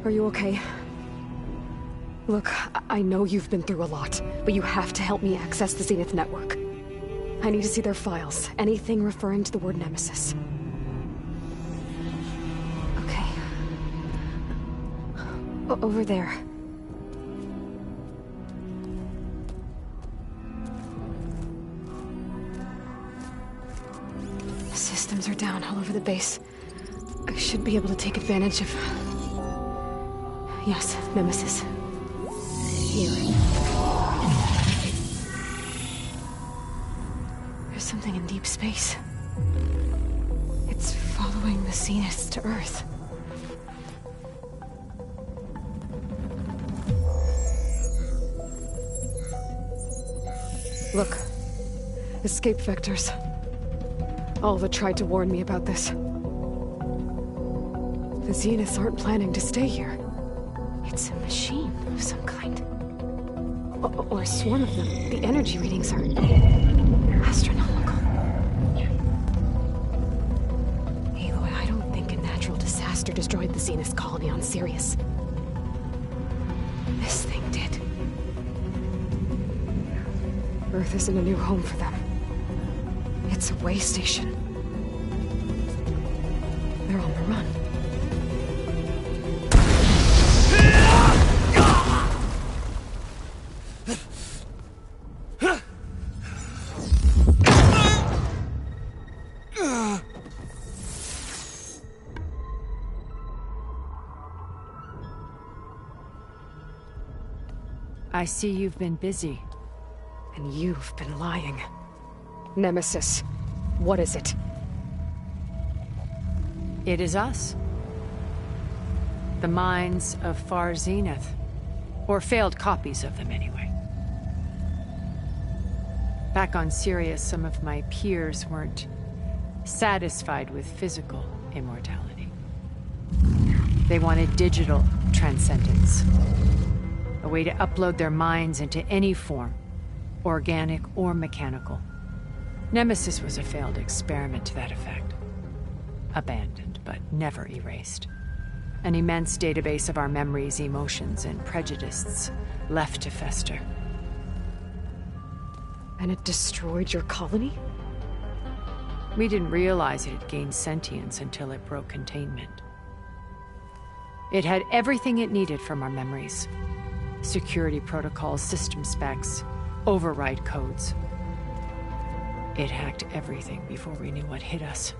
Are you okay? Look, I know you've been through a lot, but you have to help me access the Zenith network. I need to see their files, anything referring to the word Nemesis. Okay. Over there. The systems are down all over the base. I should be able to take advantage of... Yes, Nemesis. Here. There's something in deep space. It's following the Zeniths to Earth. Look. Escape vectors. Alva tried to warn me about this. The Zeniths aren't planning to stay here. It's a machine of some kind. Or a swarm of them. The energy readings are astronomical. Aloy, I don't think a natural disaster destroyed the Zenith colony on Sirius. This thing did. Earth isn't a new home for them. It's a way station. They're on the run. I see you've been busy. And you've been lying. Nemesis, what is it? It is us. The minds of Far Zenith. Or failed copies of them, anyway. Back on Sirius, some of my peers weren't satisfied with physical immortality. They wanted digital transcendence. A way to upload their minds into any form, organic or mechanical. Nemesis was a failed experiment to that effect. Abandoned, but never erased. An immense database of our memories, emotions, and prejudices left to fester. And it destroyed your colony? We didn't realize it had gained sentience until it broke containment. It had everything it needed from our memories. Security protocols, system specs, override codes. It hacked everything before we knew what hit us.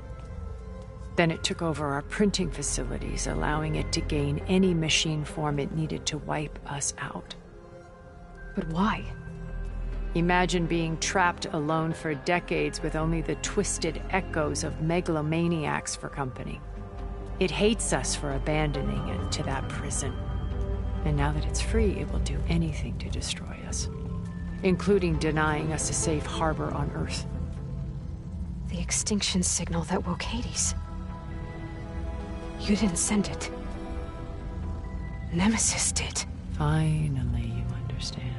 Then it took over our printing facilities, allowing it to gain any machine form it needed to wipe us out. But why? Imagine being trapped alone for decades with only the twisted echoes of megalomaniacs for company. It hates us for abandoning it to that prison. And now that it's free, it will do anything to destroy us, including denying us a safe harbor on Earth. The extinction signal that woke Hades. You didn't send it. Nemesis did. Finally, you understand.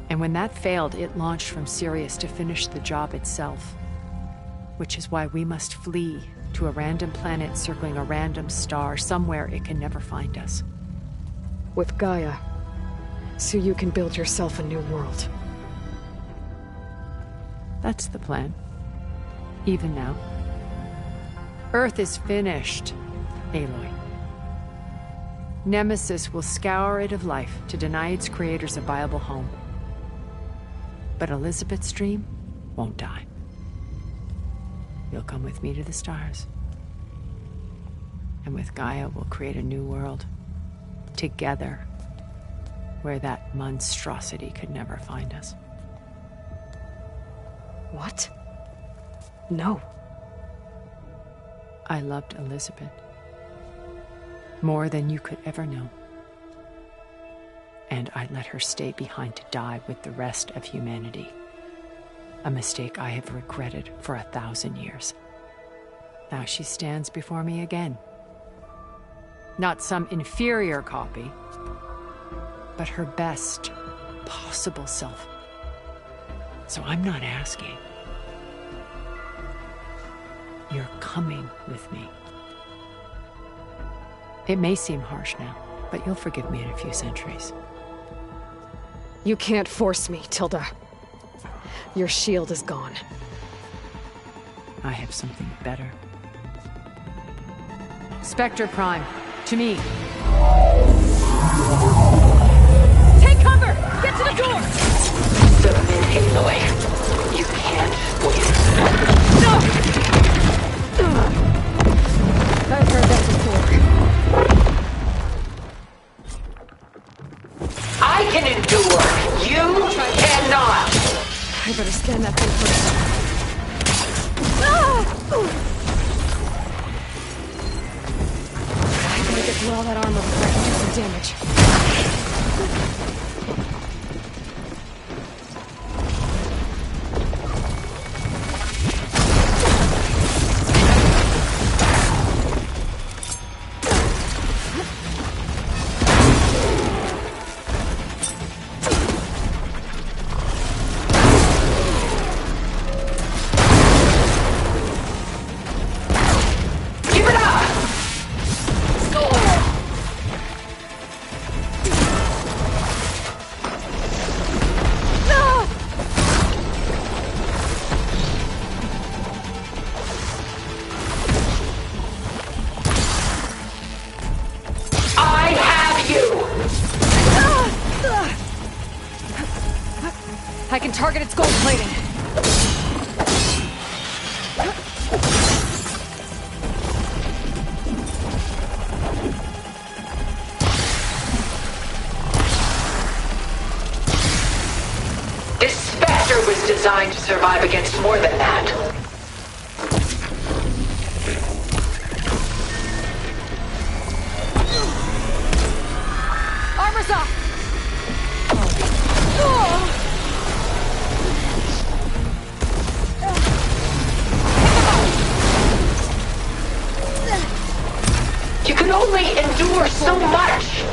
And when that failed, it launched from Sirius to finish the job itself. Which is why we must flee to a random planet circling a random star, somewhere it can never find us. With Gaia, so you can build yourself a new world. That's the plan. Even now. Earth is finished, Aloy. Nemesis will scour it of life to deny its creators a viable home. But Elizabeth's dream won't die. You'll come with me to the stars. And with Gaia, we'll create a new world. Together. Where that monstrosity could never find us. What? No. I loved Elizabeth. More than you could ever know. And I let her stay behind to die with the rest of humanity. A mistake I have regretted for 1,000 years. Now she stands before me again. Not some inferior copy, but her best possible self. So I'm not asking. You're coming with me. It may seem harsh now, but you'll forgive me in a few centuries. You can't force me, Tilda. Your shield is gone. I have something better. Spectre Prime, to me. Take cover! Get to the door! Submit, Aloy. You can't win. No! I've heard that before. I can endure. You cannot. I better scan that thing first. I gotta get through all that armor before I can do some damage. I can target its gold plating. This Spectre was designed to survive against more than that. Armor's off! You can only endure so much!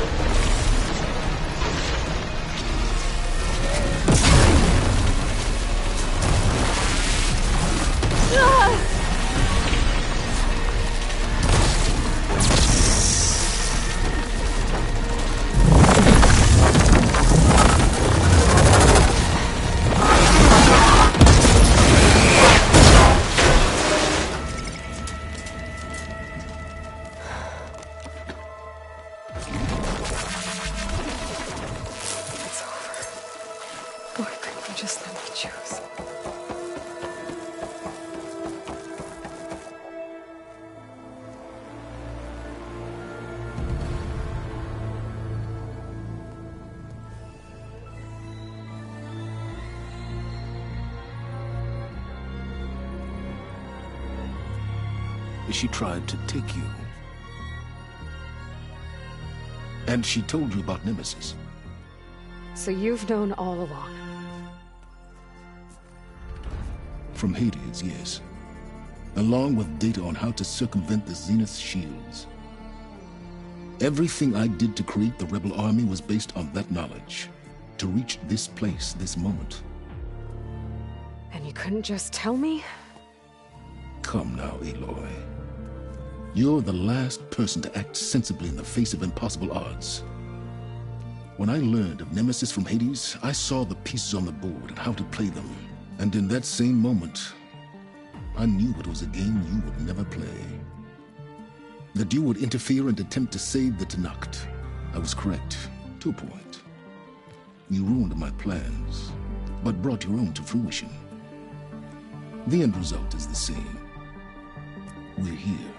She tried to take you. And she told you about Nemesis. So you've known all along. From Hades, yes. Along with data on how to circumvent the Zenith shields. Everything I did to create the Rebel Army was based on that knowledge. To reach this place, this moment. And you couldn't just tell me? Come now, Aloy. You're the last person to act sensibly in the face of impossible odds. When I learned of Nemesis from Hades, I saw the pieces on the board and how to play them. And in that same moment, I knew it was a game you would never play. That you would interfere and attempt to save the Tenakth. I was correct, to a point. You ruined my plans, but brought your own to fruition. The end result is the same. We're here.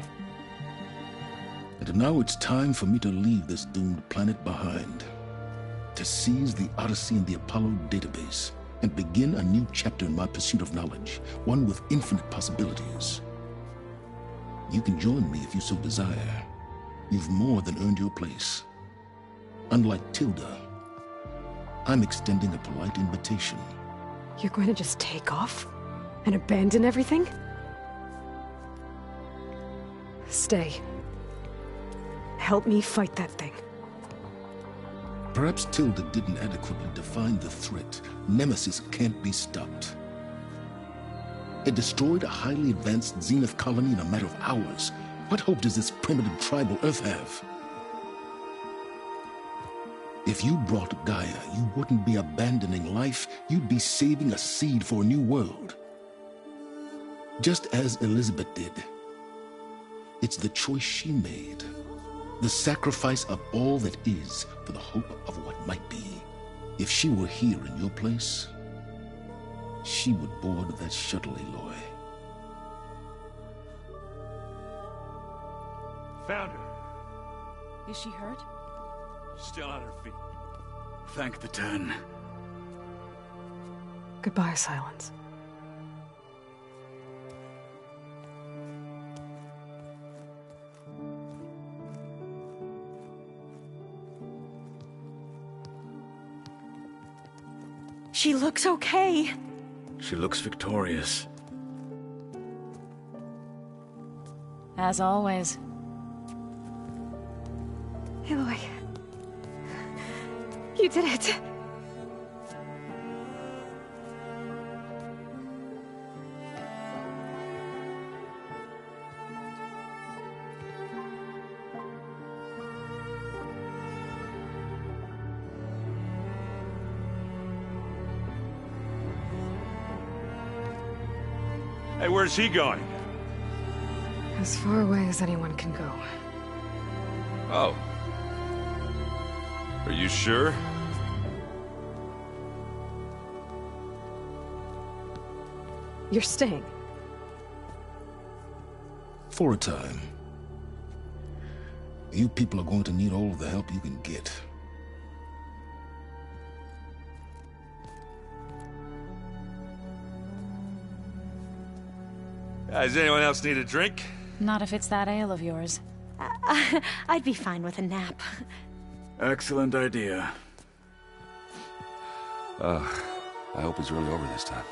And now it's time for me to leave this doomed planet behind. To seize the Odyssey and the Apollo database, and begin a new chapter in my pursuit of knowledge, one with infinite possibilities. You can join me if you so desire. You've more than earned your place. Unlike Tilda, I'm extending a polite invitation. You're going to just take off? And abandon everything? Stay. Help me fight that thing. Perhaps Tilda didn't adequately define the threat. Nemesis can't be stopped. It destroyed a highly advanced Zenith colony in a matter of hours. What hope does this primitive tribal Earth have? If you brought Gaia, you wouldn't be abandoning life, you'd be saving a seed for a new world. Just as Elizabeth did. It's the choice she made. The sacrifice of all that is for the hope of what might be. If she were here in your place, she would board that shuttle, Aloy. Found her. Is she hurt? Still on her feet. Thank the Ten. Goodbye, Silence. She looks okay. She looks victorious. As always. Aloy. You did it. Hey, where's he going? As far away as anyone can go. Oh. Are you sure? You're staying. For a time. You people are going to need all of the help you can get. Does anyone else need a drink? Not if it's that ale of yours. I'd be fine with a nap. Excellent idea. I hope it's really over this time.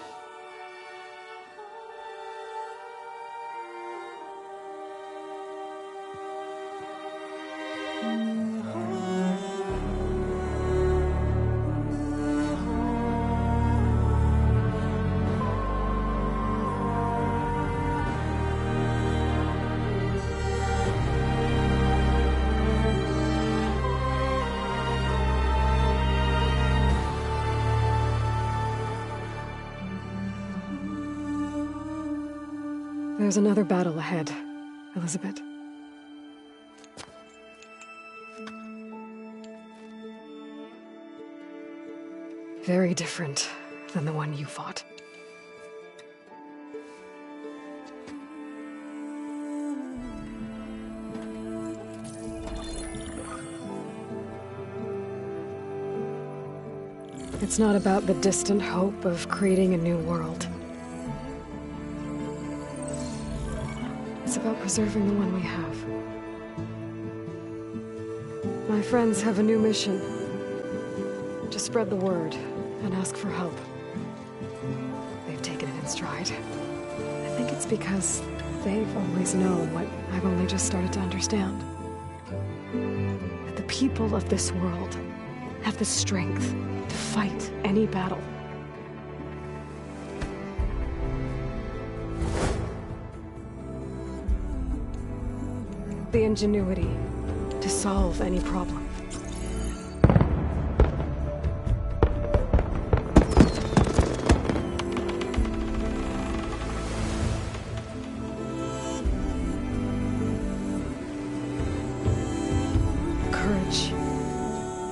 There's another battle ahead, Elizabeth. Very different than the one you fought. It's not about the distant hope of creating a new world. It's about preserving the one we have. My friends have a new mission. To spread the word and ask for help. They've taken it in stride. I think it's because they've always known what I've only just started to understand. That the people of this world have the strength to fight any battle. The ingenuity to solve any problem. Courage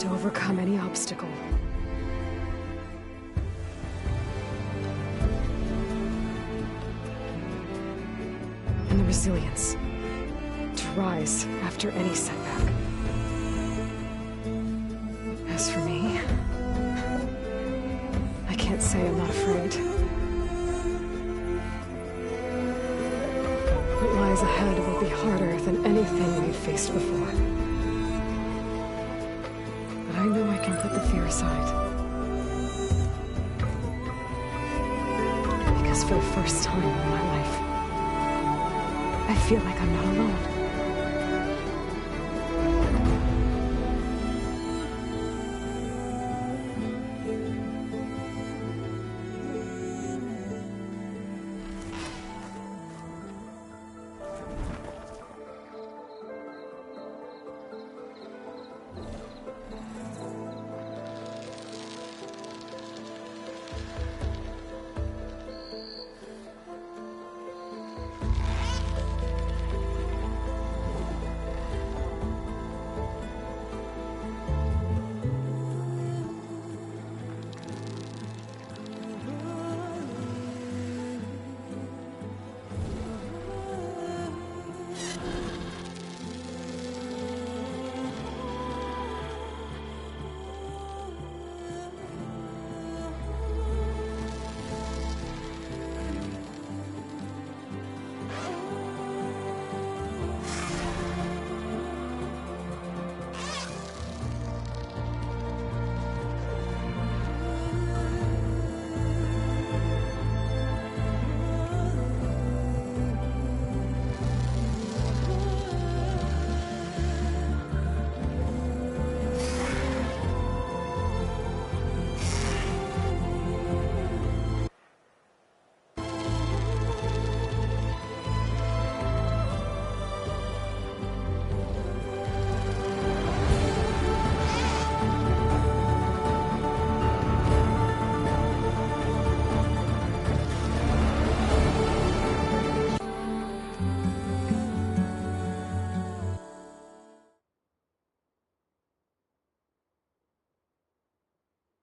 to overcome any obstacle. And the resilience to rise after any setback. As for me, I can't say I'm not afraid. What lies ahead will be harder than anything we've faced before. But I know I can put the fear aside. Because for the first time in my life, I feel like I'm not alone.